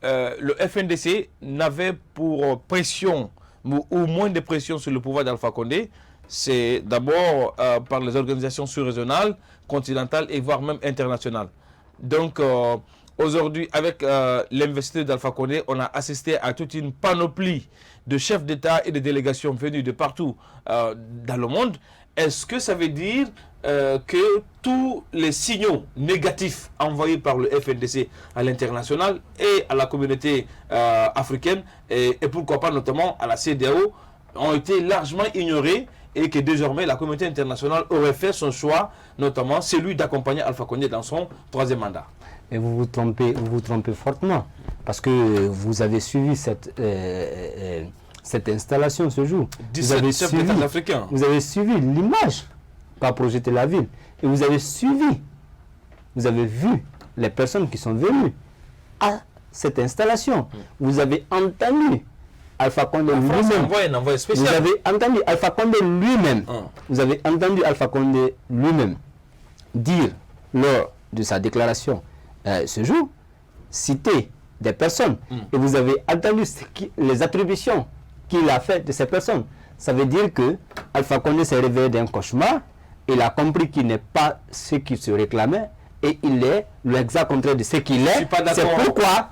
Le FNDC n'avait pour pression ou moins de pression sur le pouvoir d'Alpha Condé. C'est d'abord par les organisations sous-régionales, continentales et voire même internationales. Donc, aujourd'hui, avec l'investiture d'Alpha Condé, on a assisté à toute une panoplie de chefs d'État et de délégations venus de partout dans le monde. Est-ce que ça veut dire que tous les signaux négatifs envoyés par le FNDC à l'international et à la communauté africaine et pourquoi pas notamment à la CEDEAO ont été largement ignorés et que désormais la communauté internationale aurait fait son choix, notamment celui d'accompagner Alpha Condé dans son 3e mandat? Et vous vous trompez fortement, parce que vous avez suivi cette installation ce jour. Vous avez suivi l'image qu'a projeté la ville. Et vous avez vu les personnes qui sont venues à cette installation. Vous avez entendu Alpha Condé lui-même. Vous avez entendu Alpha Condé lui-même. Vous avez entendu Alpha Condé lui-même dire lors de sa déclaration ce jour, citer des personnes. Et vous avez entendu les attributions qu'il a fait de ces personnes. Ça veut dire que Alpha Condé s'est réveillé d'un cauchemar. Il a compris qu'il n'est pas ce qu'il se réclamait et il est l'exact contraire de ce qu'il est. C'est pourquoi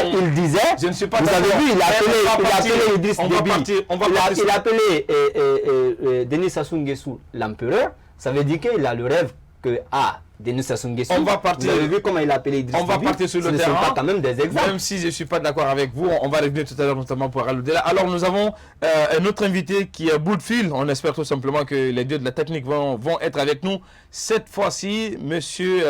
il disait, je ne suis pas vous avez vu, il a appelé Idriss Déby, il a appelé Denis Sassou Nguesso l'empereur. Ça veut dire qu'il a le rêve que Denis Sassou Nguesso, vous avez vu comment il a appelé Idriss Déby. On va partir sur le terrain, pas quand même des exemples. Même si je ne suis pas d'accord avec vous, on va revenir tout à l'heure notamment pour aller au-delà. Alors nous avons un autre invité qui est à bout de fil. On espère tout simplement que les dieux de la technique vont être avec nous. Cette fois-ci, monsieur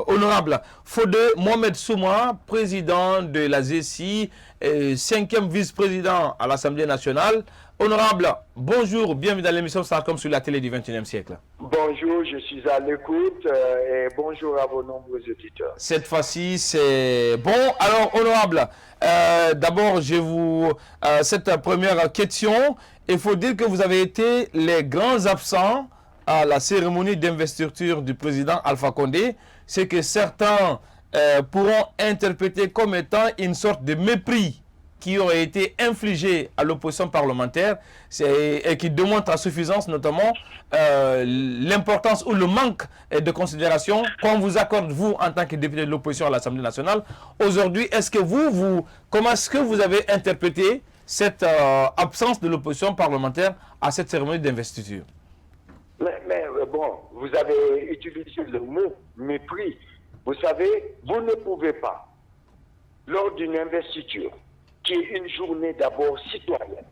honorable Fode Mohamed Souma, président de la ZECI, 5e vice-président à l'Assemblée nationale. Honorable, bonjour, bienvenue dans l'émission Starcom sur la télé du 21e siècle. Bonjour, je suis à l'écoute et bonjour à vos nombreux auditeurs. Cette fois-ci, c'est bon. Alors, honorable, d'abord, cette première question, il faut dire que vous avez été les grands absents à la cérémonie d'investiture du président Alpha Condé. C'est que certains pourront interpréter comme étant une sorte de mépris qui aurait été infligé à l'opposition parlementaire et qui démontre à suffisance notamment l'importance ou le manque de considération qu'on vous accorde, vous, en tant que député de l'opposition à l'Assemblée nationale. Aujourd'hui, est-ce que comment est-ce que vous avez interprété cette absence de l'opposition parlementaire à cette cérémonie d'investiture? Mais bon, vous avez utilisé le mot mépris. Vous savez, vous ne pouvez pas, lors d'une investiture, qui est une journée d'abord citoyenne,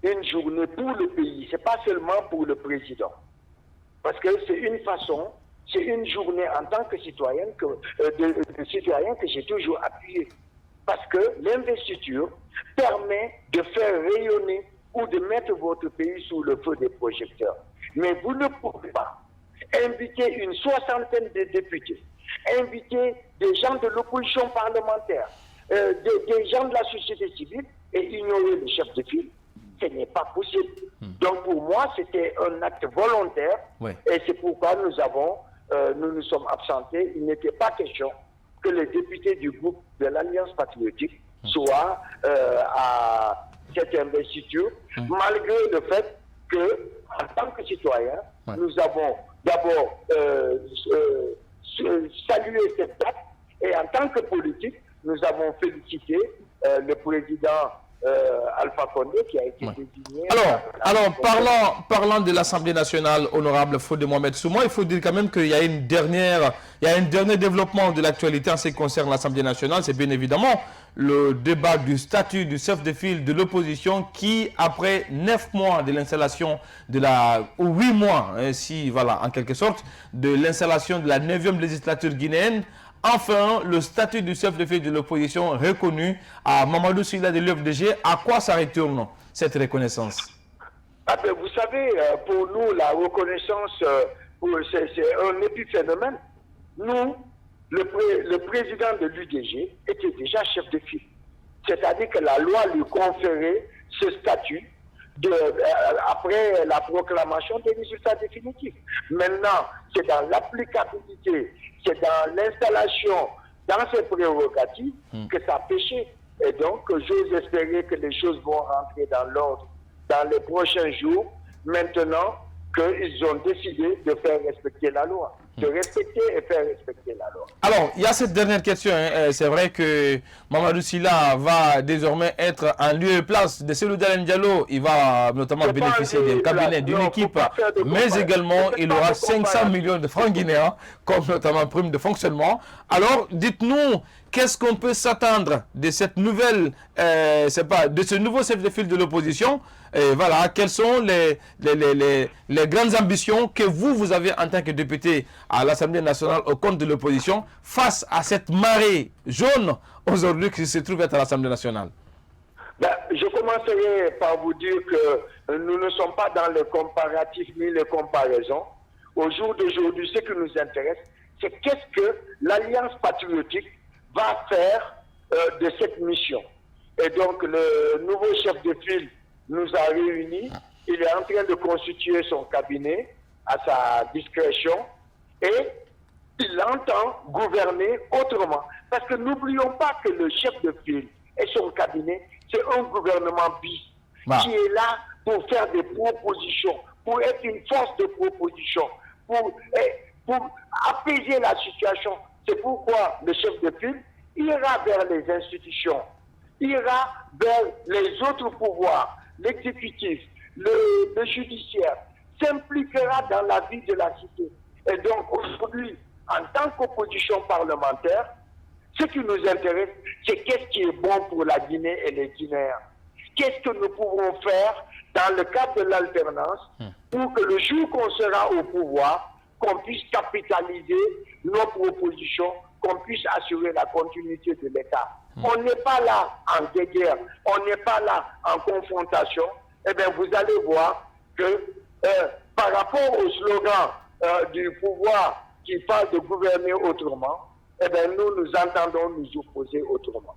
une journée pour le pays, ce n'est pas seulement pour le président. Parce que c'est une façon, c'est une journée en tant que citoyen de citoyen que j'ai toujours appuyé. Parce que l'investiture permet de faire rayonner ou de mettre votre pays sous le feu des projecteurs. Mais vous ne pouvez pas inviter une soixantaine de députés, inviter des gens de l'opposition parlementaire, des gens de la société civile et ignorer le chef de file. Ce n'est pas possible. Donc pour moi, c'était un acte volontaire et c'est pourquoi nous nous sommes absentés. Il n'était pas question que les députés du groupe de l'Alliance patriotique soient à cette investiture, malgré le fait que, en tant que citoyens, nous avons d'abord salué cette date et en tant que politique, nous avons félicité le président Alpha Condé qui a été désigné. Alors parlant de l'Assemblée nationale, honorable Fode Mohamed Souma, il faut dire quand même qu'il y a un dernier développement de l'actualité en ce qui concerne l'Assemblée nationale. C'est bien évidemment le débat du statut du chef de file de l'opposition qui, après 9 mois de l'installation ou 8 mois, si voilà, en quelque sorte, de l'installation de la 9e législature guinéenne, enfin, le statut du chef de file de l'opposition reconnu à Mamadou Sylla de l'UFDG. À quoi ça retourne, cette reconnaissance? Ah ben, vous savez, pour nous, la reconnaissance, c'est un épiphénomène. Nous, le président de l'UDG était déjà chef de file. C'est-à-dire que la loi lui conférait ce statut après la proclamation des résultats définitifs. Maintenant, c'est dans l'applicabilité, c'est dans l'installation, dans ses prérogatives que ça a péché. Et donc, j'ose espérer que les choses vont rentrer dans l'ordre dans les prochains jours, maintenant qu'ils ont décidé de faire respecter la loi. De respecter et faire respecter la loi. Alors, il y a cette dernière question. C'est vrai que Mamadou Sylla va désormais être en lieu et place de Cellou Dalein Diallo. Il va notamment bénéficier d'un cabinet, d'une équipe, mais également il aura 500 millions de francs guinéens, comme notamment prime de fonctionnement. Alors, dites-nous, qu'est-ce qu'on peut s'attendre de cette nouvelle, de ce nouveau chef de file de l'opposition? Voilà, quelles sont les grandes ambitions que vous avez en tant que député à l'Assemblée nationale au compte de l'opposition face à cette marée jaune aujourd'hui qui se trouve être à l'Assemblée nationale? Ben, je commencerai par vous dire que nous ne sommes pas dans les comparatifs ni les comparaisons. Au jour d'aujourd'hui, ce qui nous intéresse, c'est qu'est-ce que l'Alliance patriotique va faire de cette mission. Et donc, le nouveau chef de file nous a réunis. Il est en train de constituer son cabinet à sa discrétion et il entend gouverner autrement. Parce que n'oublions pas que le chef de file et son cabinet, c'est un gouvernement bis qui est là pour faire des propositions, pour être une force de proposition, pour apaiser la situation. C'est pourquoi le chef de file ira vers les institutions, ira vers les autres pouvoirs, l'exécutif, le judiciaire, s'impliquera dans la vie de la cité. Et donc aujourd'hui, en tant qu'opposition parlementaire, ce qui nous intéresse, c'est qu'est-ce qui est bon pour la Guinée et les Guinéens. Qu'est-ce que nous pouvons faire dans le cadre de l'alternance pour que le jour qu'on sera au pouvoir, qu'on puisse capitaliser nos propositions, qu'on puisse assurer la continuité de l'État. On n'est pas là en guerre, on n'est pas là en confrontation. Eh bien, vous allez voir que par rapport au slogan du pouvoir qui parle de gouverner autrement, eh bien, nous entendons nous opposer autrement.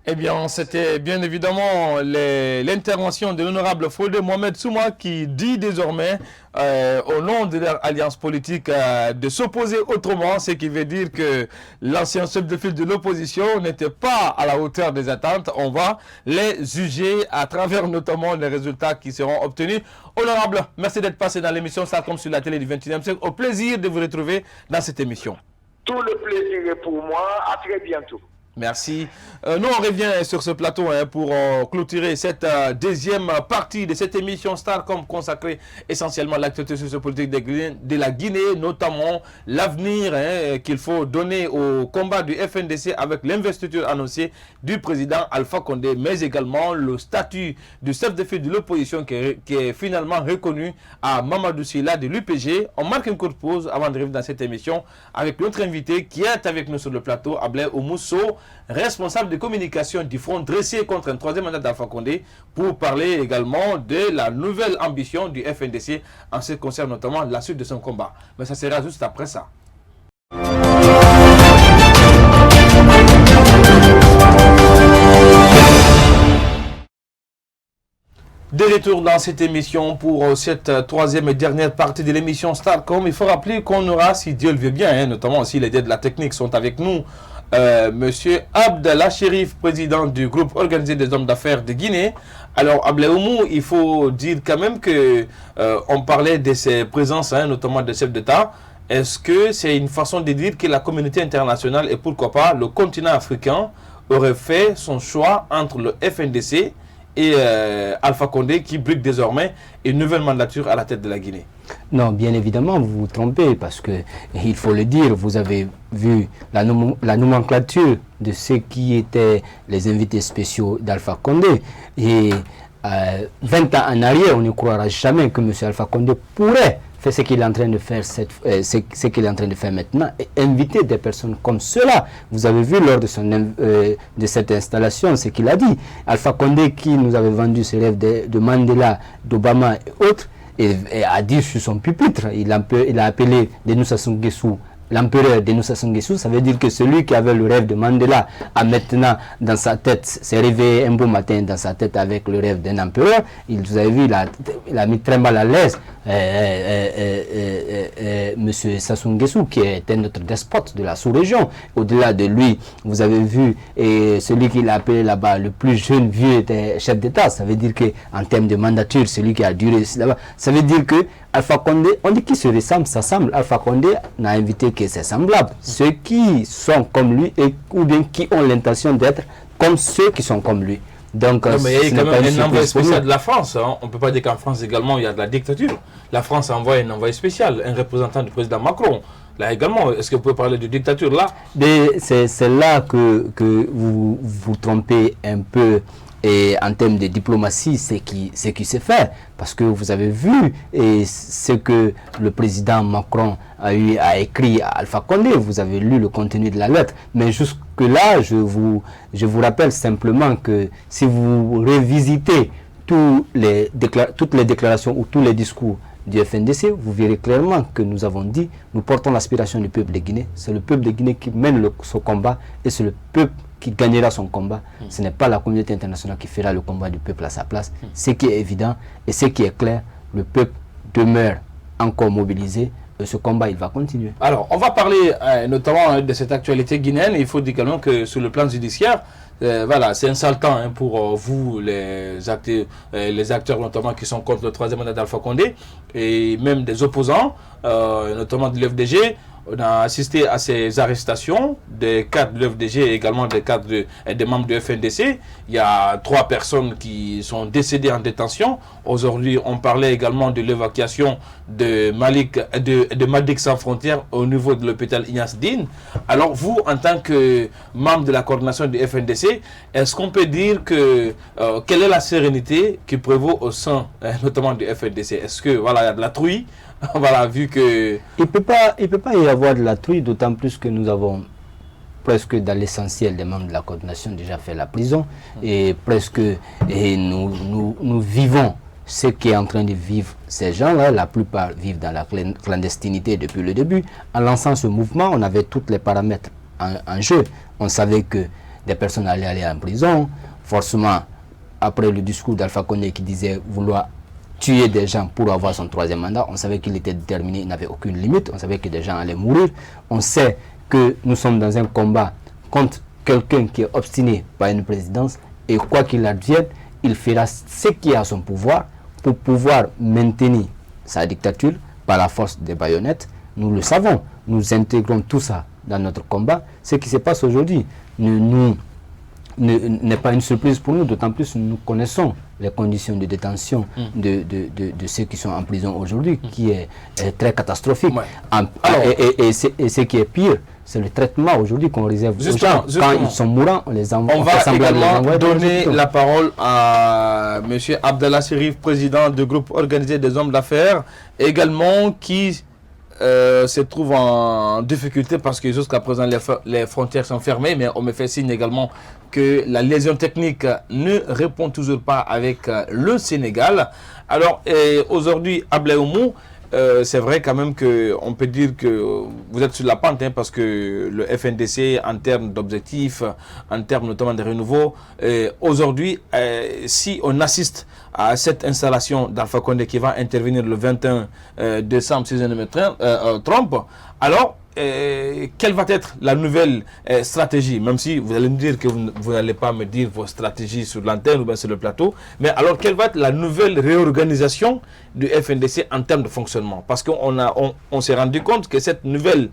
Eh bien, c'était bien évidemment l'intervention de l'honorable Fodé Mohamed Souma qui dit désormais, au nom de leur alliance politique, de s'opposer autrement, ce qui veut dire que l'ancien chef de file de l'opposition n'était pas à la hauteur des attentes. On va les juger à travers notamment les résultats qui seront obtenus. Honorable, merci d'être passé dans l'émission Starcom sur la télé du 21e siècle. Au plaisir de vous retrouver dans cette émission. Tout le plaisir est pour moi. À très bientôt. Merci. Nous, on revient sur ce plateau pour clôturer cette deuxième partie de cette émission Starcom consacrée essentiellement à l'actualité sociopolitique de la Guinée, notamment l'avenir qu'il faut donner au combat du FNDC avec l'investiture annoncée du président Alpha Condé, mais également le statut du chef de file de l'opposition qui est finalement reconnu à Mamadou Sylla de l'UPG. On marque une courte pause avant de revenir dans cette émission avec notre invité qui est avec nous sur le plateau, Ablaye Oumousso, responsable de communication du front dressé contre un troisième mandat d'Alpha Condé, pour parler également de la nouvelle ambition du FNDC en ce qui concerne notamment la suite de son combat. Mais ça sera juste après ça. De retour dans cette émission pour cette troisième et dernière partie de l'émission Starcom. Il faut rappeler qu'on aura, si Dieu le veut bien, notamment si les aides de la technique sont avec nous, Monsieur Abdallah Chérif, président du groupe organisé des hommes d'affaires de Guinée. Alors, Ablaye Oumou, il faut dire quand même que on parlait de ses présences, notamment des chefs d'État. Est-ce que c'est une façon de dire que la communauté internationale et pourquoi pas le continent africain aurait fait son choix entre le FNDC et Alpha Condé qui brigue désormais une nouvelle mandature à la tête de la Guinée? Non, bien évidemment, vous vous trompez parce que, il faut le dire, vous avez vu la nomenclature de ceux qui étaient les invités spéciaux d'Alpha Condé. Et 20 ans en arrière, on ne croira jamais que M. Alpha Condé pourrait faire ce qu'il est en train de faire, ce qu'il est en train de faire maintenant, et inviter des personnes comme cela. Vous avez vu lors de cette installation ce qu'il a dit. Alpha Condé, qui nous avait vendu ses rêves de Mandela, d'Obama et autres, et a dit sur son pupitre, il a appelé Denis Sassou Nguesso l'empereur Denis Sassou Nguesso. Ça veut dire que celui qui avait le rêve de Mandela a maintenant dans sa tête, s'est réveillé un beau matin dans sa tête avec le rêve d'un empereur. Vous avez vu, il a mis très mal à l'aise monsieur Sassou Nguesso, qui était notre despote de la sous-région. Au-delà de lui, vous avez vu celui qu'il a appelé là-bas le plus jeune vieux chef d'État. Ça veut dire qu'en termes de mandature, celui qui a duré là-bas, ça veut dire que Alpha Condé, on dit qu'il se ressemble, ça semble. Alpha Condé n'a invité que ses semblables, ceux qui sont comme lui ou bien qui ont l'intention d'être comme ceux qui sont comme lui. Donc, non, mais il y a quand même un envoyé spécial de la France. Hein. On ne peut pas dire qu'en France également il y a de la dictature. La France a envoyé un envoyé spécial, un représentant du président Macron. Là également, est-ce que vous pouvez parler de dictature là? C'est là que vous vous trompez un peu. Et en termes de diplomatie, c'est qui s'est fait. Parce que vous avez vu ce que le président Macron a écrit à Alpha Condé. Vous avez lu le contenu de la lettre. Mais jusque-là, je vous rappelle simplement que si vous revisitez toutes les déclarations ou tous les discours du FNDC, vous verrez clairement que nous avons dit, nous portons l'aspiration du peuple de Guinée. C'est le peuple de Guinée qui mène ce combat et c'est le peuple qui gagnera son combat. Ce n'est pas la communauté internationale qui fera le combat du peuple à sa place. Ce qui est évident et ce qui est clair, le peuple demeure encore mobilisé et ce combat, il va continuer. Alors, on va parler notamment de cette actualité guinéenne. Il faut dire également que sur le plan judiciaire, voilà, c'est un sale temps pour vous, les acteurs notamment qui sont contre le troisième mandat d'Alpha Condé et même des opposants, notamment de l'FDG. On a assisté à ces arrestations des cadres de l'FDG et également des membres du FNDC. Il y a 3 personnes qui sont décédées en détention. Aujourd'hui, on parlait également de l'évacuation de Madic Sans Frontières au niveau de l'hôpital Ignace Dine. Alors vous, en tant que membre de la coordination du FNDC, est-ce qu'on peut dire que quelle est la sérénité qui prévaut au sein notamment du FNDC? Est-ce que voilà, il y a de la trouille? Voilà, vu que... Il peut pas y avoir de la trouille, d'autant plus que nous avons presque dans l'essentiel des membres de la coordination déjà fait la prison et presque nous vivons ce qui est en train de vivre ces gens-là. La plupart vivent dans la clandestinité depuis le début. En lançant ce mouvement, on avait tous les paramètres en jeu. On savait que des personnes allaient aller en prison. Forcément, après le discours d'Alpha Condé qui disait vouloir tuer des gens pour avoir son troisième mandat, on savait qu'il était déterminé, il n'avait aucune limite, on savait que des gens allaient mourir. On sait que nous sommes dans un combat contre quelqu'un qui est obstiné par une présidence et quoi qu'il advienne, il fera ce qui est à son pouvoir pour pouvoir maintenir sa dictature par la force des baïonnettes. Nous le savons, nous intégrons tout ça dans notre combat. Ce qui se passe aujourd'hui n'est pas une surprise pour nous, d'autant plus que nous connaissons les conditions de détention de ceux qui sont en prison aujourd'hui, qui est très catastrophique. Ouais. Et ce qui est pire, c'est le traitement aujourd'hui qu'on réserve aux gens. Quand ils sont mourants, on les envoie. On va également donner la parole à M. Abdallah Sérif, président du groupe organisé des hommes d'affaires, également qui se trouve en difficulté parce que jusqu'à présent les frontières sont fermées, mais on me fait signe également que la liaison technique ne répond toujours pas avec le Sénégal. Alors aujourd'hui, Ablaye Oumou, c'est vrai quand même qu'on peut dire que vous êtes sur la pente parce que le FNDC, en termes d'objectifs, en termes notamment de renouveau, aujourd'hui, si on assiste à cette installation d'Alpha Condé qui va intervenir le 21 décembre, si je ne me trompe, alors quelle va être la nouvelle stratégie? Même si vous allez me dire que vous n'allez pas me dire vos stratégies sur l'antenne ou bien sur le plateau, mais alors quelle va être la nouvelle réorganisation du FNDC en termes de fonctionnement? Parce qu'on s'est rendu compte que cette nouvelle,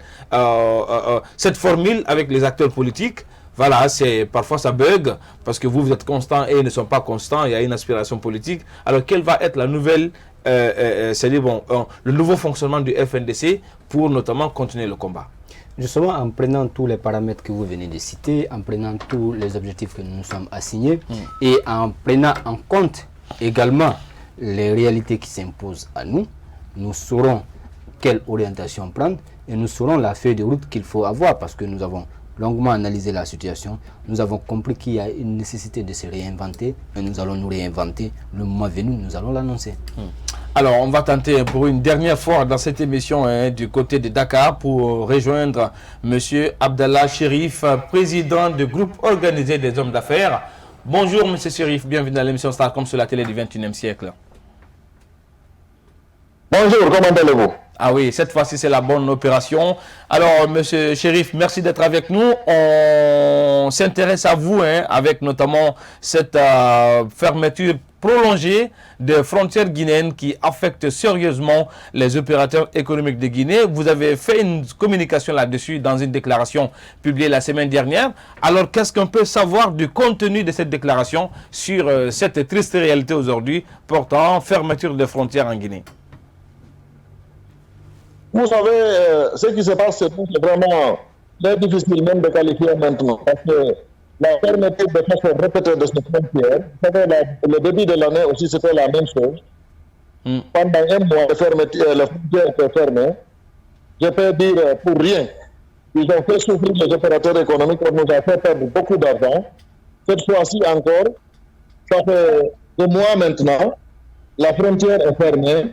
cette formule avec les acteurs politiques voilà, parfois ça bug, parce que vous êtes constant et ils ne sont pas constants, il y a une aspiration politique. Alors, quelle va être la nouvelle, c'est-à-dire le nouveau fonctionnement du FNDC pour notamment continuer le combat? Justement, en prenant tous les paramètres que vous venez de citer, en prenant tous les objectifs que nous nous sommes assignés, et en prenant en compte également les réalités qui s'imposent à nous, nous saurons quelle orientation prendre et nous saurons la feuille de route qu'il faut avoir, parce que nous avons longuement analysé la situation, nous avons compris qu'il y a une nécessité de se réinventer et nous allons nous réinventer. Le moment venu, nous allons l'annoncer. Alors, on va tenter pour une dernière fois dans cette émission du côté de Dakar pour rejoindre M. Abdallah Chérif, président du groupe organisé des hommes d'affaires. Bonjour M. Chérif, bienvenue dans l'émission Starcom sur la télé du 21e siècle. Bonjour, comment allez-vous? Ah oui, cette fois-ci c'est la bonne opération. Alors Monsieur Chérif, merci d'être avec nous. On s'intéresse à vous avec notamment cette fermeture prolongée des frontières guinéennes qui affecte sérieusement les opérateurs économiques de Guinée. Vous avez fait une communication là-dessus dans une déclaration publiée la semaine dernière. Alors qu'est-ce qu'on peut savoir du contenu de cette déclaration sur cette triste réalité aujourd'hui portant fermeture des frontières en Guinée? Vous savez, ce qui se passe, c'est vraiment très difficile même de qualifier maintenant. Parce que la fermeture de façon répétée de cette frontière, le début de l'année aussi, c'était la même chose. Pendant un mois, la frontière était fermée. Je peux dire pour rien. Ils ont fait souffrir les opérateurs économiques, on nous a fait perdre beaucoup d'argent. Cette fois-ci encore, ça fait 2 mois maintenant, la frontière est fermée.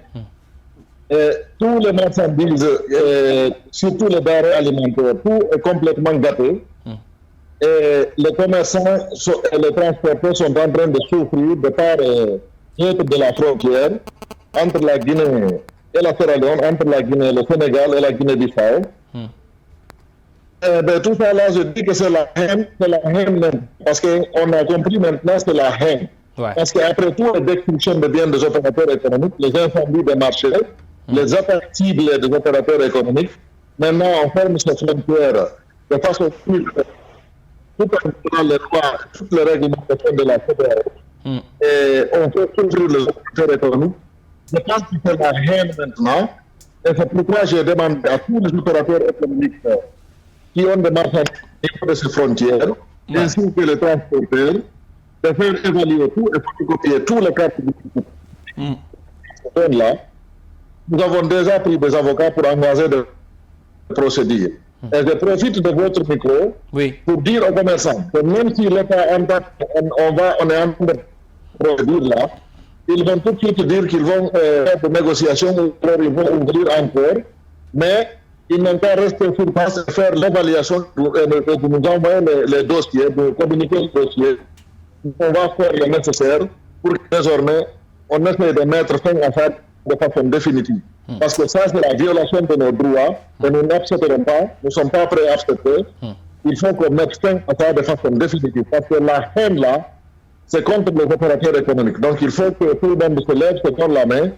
Tous les marchandises, surtout les denrées alimentaires, tout est complètement gâté. Et les commerçants et les transporteurs sont en train de souffrir de part et d'autre de la frontière entre la Guinée et la Sierra Leone, entre la Guinée, le Sénégal et la Guinée-Bissau. Tout ça là, je dis que c'est la haine même. Parce qu'on a compris maintenant que c'est la haine. Ouais. Parce qu'après tout, la destruction de biens des opérateurs économiques, les incendies des marchés, les attaques ciblées des opérateurs économiques, maintenant on ferme ces frontières de façon tout en les lois, toutes les réglementations de la CEDEAO. Et on fait souffrir les opérateurs économiques. Je pense que c'est la haine maintenant. Et c'est pourquoi j'ai demandé à tous les opérateurs économiques qui ont des marchandises de ces frontières, ainsi que les transporteurs, de faire évaluer tout et photocopier tous les cas de là. Nous avons déjà pris des avocats pour engager des procédures. Et je profite de votre micro pour dire aux commerçants que même si l'État on est en train de procédure là, ils vont tout de suite dire qu'ils vont faire des négociations ou ils vont ouvrir encore, mais ils n'ont qu'à rester sur place et faire l'évaluation de nous envoyer les dossiers, de communiquer les dossiers. On va faire le nécessaire pour que désormais on essaie de mettre fin à ça de façon définitive. Parce que ça, c'est la violation de nos droits et nous n'accepterons pas, nous ne sommes pas prêts à accepter. Il faut qu'on mette fin à ça de façon définitive. Parce que la haine là, c'est contre les opérateurs économiques. Donc il faut que tout le monde se lève, se donne la main.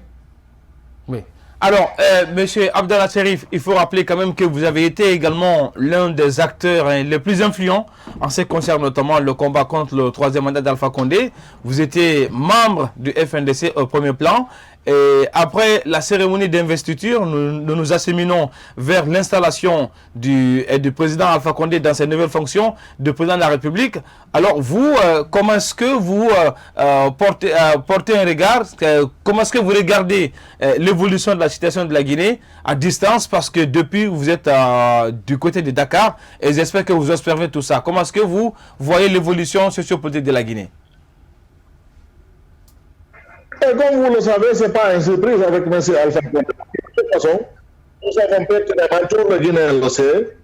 Oui. Alors, Monsieur Abdallah Chérif, il faut rappeler quand même que vous avez été également l'un des acteurs les plus influents en ce qui concerne notamment le combat contre le 3e mandat d'Alpha Condé. Vous étiez membre du FNDC au premier plan. Et après la cérémonie d'investiture, nous nous acheminons vers l'installation du président Alpha Condé dans ses nouvelles fonctions de président de la République. Alors vous, comment est-ce que vous portez un regard, comment est-ce que vous regardez l'évolution de la situation de la Guinée à distance, parce que depuis vous êtes du côté de Dakar et j'espère que vous observez tout ça. Comment est-ce que vous voyez l'évolution sociopolitique de la Guinée? Et comme vous le savez, ce n'est pas une surprise avec M. Alpha Condé. De toute façon, nous savons pertinemment, tout le Guinéen le sait,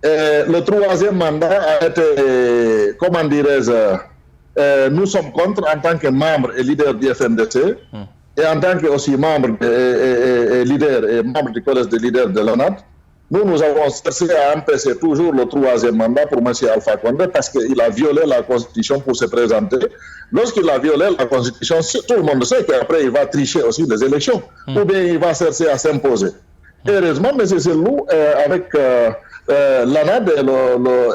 le 3e mandat a été, comment dirais-je, nous sommes contre en tant que membre et leader du FNDC et en tant que aussi membre et leader et membre du collège des leaders de l'ONAD. Nous avons cherché à empêcher toujours le 3e mandat pour M. Alpha Condé parce qu'il a violé la Constitution pour se présenter. Lorsqu'il a violé la Constitution, tout le monde sait qu'après il va tricher aussi des élections ou bien il va chercher à s'imposer. Heureusement, M. Selou, avec l'ANAD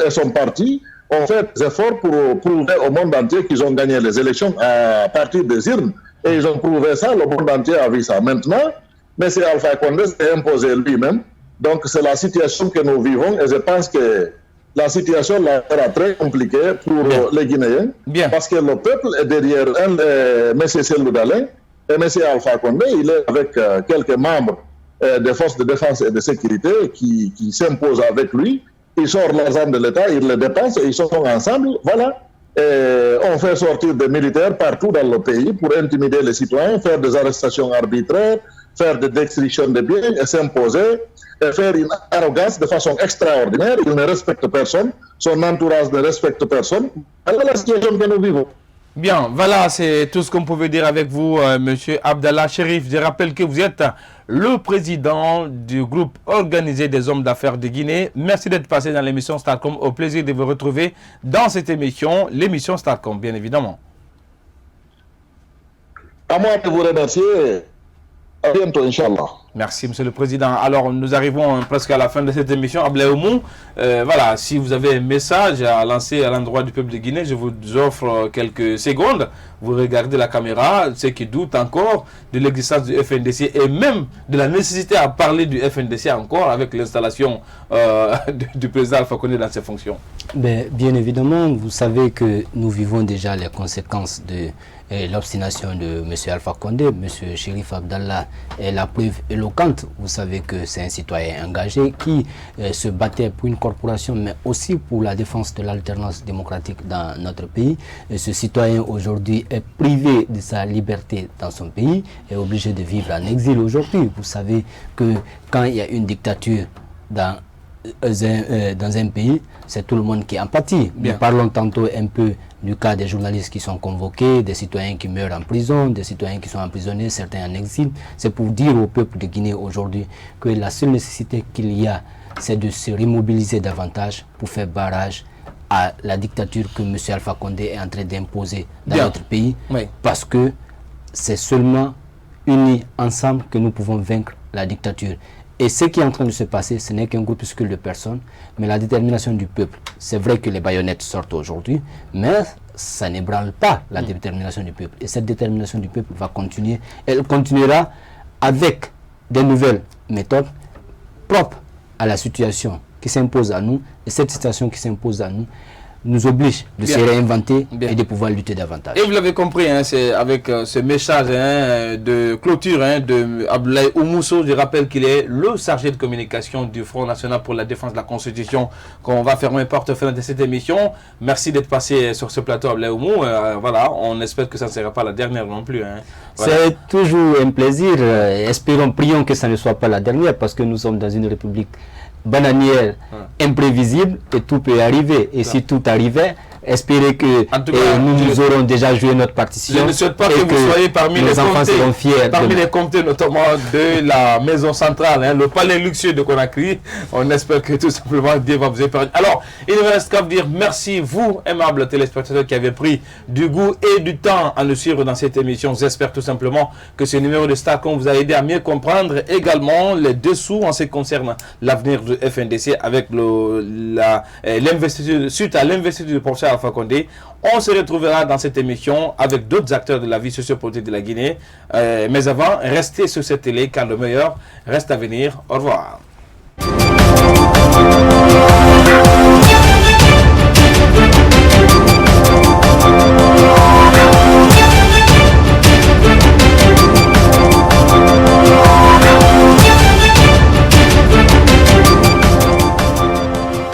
et son parti, ont fait des efforts pour prouver au monde entier qu'ils ont gagné les élections à partir des urnes. Et ils ont prouvé ça, le monde entier a vu ça. Maintenant, M. Alpha Condé s'est imposé lui-même. Donc c'est la situation que nous vivons et je pense que la situation sera très compliquée pour les Guinéens. Parce que le peuple est derrière M. Cellou Dalein et M. Alpha Condé, il est avec quelques membres des forces de défense et de sécurité qui s'imposent avec lui. Ils sortent l'argent de l'État, ils le dépensent et ils sont ensemble. Voilà. Et on fait sortir des militaires partout dans le pays pour intimider les citoyens, faire des arrestations arbitraires, faire des destructions de biens et s'imposer et faire une arrogance de façon extraordinaire. Il ne respecte personne, son entourage ne respecte personne. Alors la situation que nous vivons. Bien, voilà, c'est tout ce qu'on pouvait dire avec vous, Monsieur Abdallah Chérif. Je rappelle que vous êtes le président du groupe organisé des hommes d'affaires de Guinée. Merci d'être passé dans l'émission Starcom. Au plaisir de vous retrouver dans cette émission, l'émission Starcom, bien évidemment. À moi de vous remercier. À bientôt, Inch'Allah. Merci, Monsieur le Président. Alors, nous arrivons presque à la fin de cette émission. Ablaye Oumou, voilà, si vous avez un message à lancer à l'endroit du peuple de Guinée, je vous offre quelques secondes. Vous regardez la caméra, ceux qui doutent encore de l'existence du FNDC et même de la nécessité à parler du FNDC encore avec l'installation du président Alpha Condé dans ses fonctions. Bien évidemment, vous savez que nous vivons déjà les conséquences de l'obstination de M. Alpha Condé. M. Chérif Abdallah est la preuve éloquente. Vous savez que c'est un citoyen engagé qui se battait pour une corporation, mais aussi pour la défense de l'alternance démocratique dans notre pays. Et ce citoyen aujourd'hui est privé de sa liberté dans son pays, est obligé de vivre en exil aujourd'hui. Vous savez que quand il y a une dictature dans un pays, c'est tout le monde qui en pâtit. Nous parlons tantôt un peu du cas des journalistes qui sont convoqués, des citoyens qui meurent en prison, des citoyens qui sont emprisonnés, certains en exil. C'est pour dire au peuple de Guinée aujourd'hui que la seule nécessité qu'il y a, c'est de se remobiliser davantage pour faire barrage à la dictature que M. Alpha Condé est en train d'imposer dans notre pays, parce que c'est seulement unis ensemble que nous pouvons vaincre la dictature. Et ce qui est en train de se passer, ce n'est qu'un groupuscule de personnes, mais la détermination du peuple. C'est vrai que les baïonnettes sortent aujourd'hui, mais ça n'ébranle pas la détermination du peuple. Et cette détermination du peuple va continuer. Elle continuera avec des nouvelles méthodes propres à la situation qui s'impose à nous. Et cette situation qui s'impose à nous nous oblige de se réinventer et de pouvoir lutter davantage. Et vous l'avez compris, hein, c'est avec ce message de clôture de Ablaye Oumousso, je rappelle qu'il est le chargé de communication du Front National pour la Défense de la Constitution, qu'on va fermer porte-fenêtre de cette émission. Merci d'être passé sur ce plateau, Ablaye Oumou. Voilà, on espère que ça ne sera pas la dernière non plus. Hein. Voilà. C'est toujours un plaisir. Espérons, prions que ça ne soit pas la dernière, parce que nous sommes dans une république bananière, imprévisible, et tout peut arriver. Et si tout arrivait, espérer que nous aurons déjà joué notre partition. Je ne souhaite pas que vous soyez parmi les comtés, notamment de la maison centrale, hein, le palais luxueux de Conakry. On espère que tout simplement Dieu va vous épargner. Alors, il ne me reste qu'à vous dire merci, vous, aimables téléspectateurs, qui avez pris du goût et du temps à nous suivre dans cette émission. J'espère tout simplement que ce numéro de Starcom vous a aidé à mieux comprendre également les dessous en ce qui concerne l'avenir du FNDC avec l'investiture, suite à l'investiture du professeur Alpha Condé. On se retrouvera dans cette émission avec d'autres acteurs de la vie sociopolitique de la Guinée. Mais avant, restez sur cette télé car le meilleur reste à venir. Au revoir.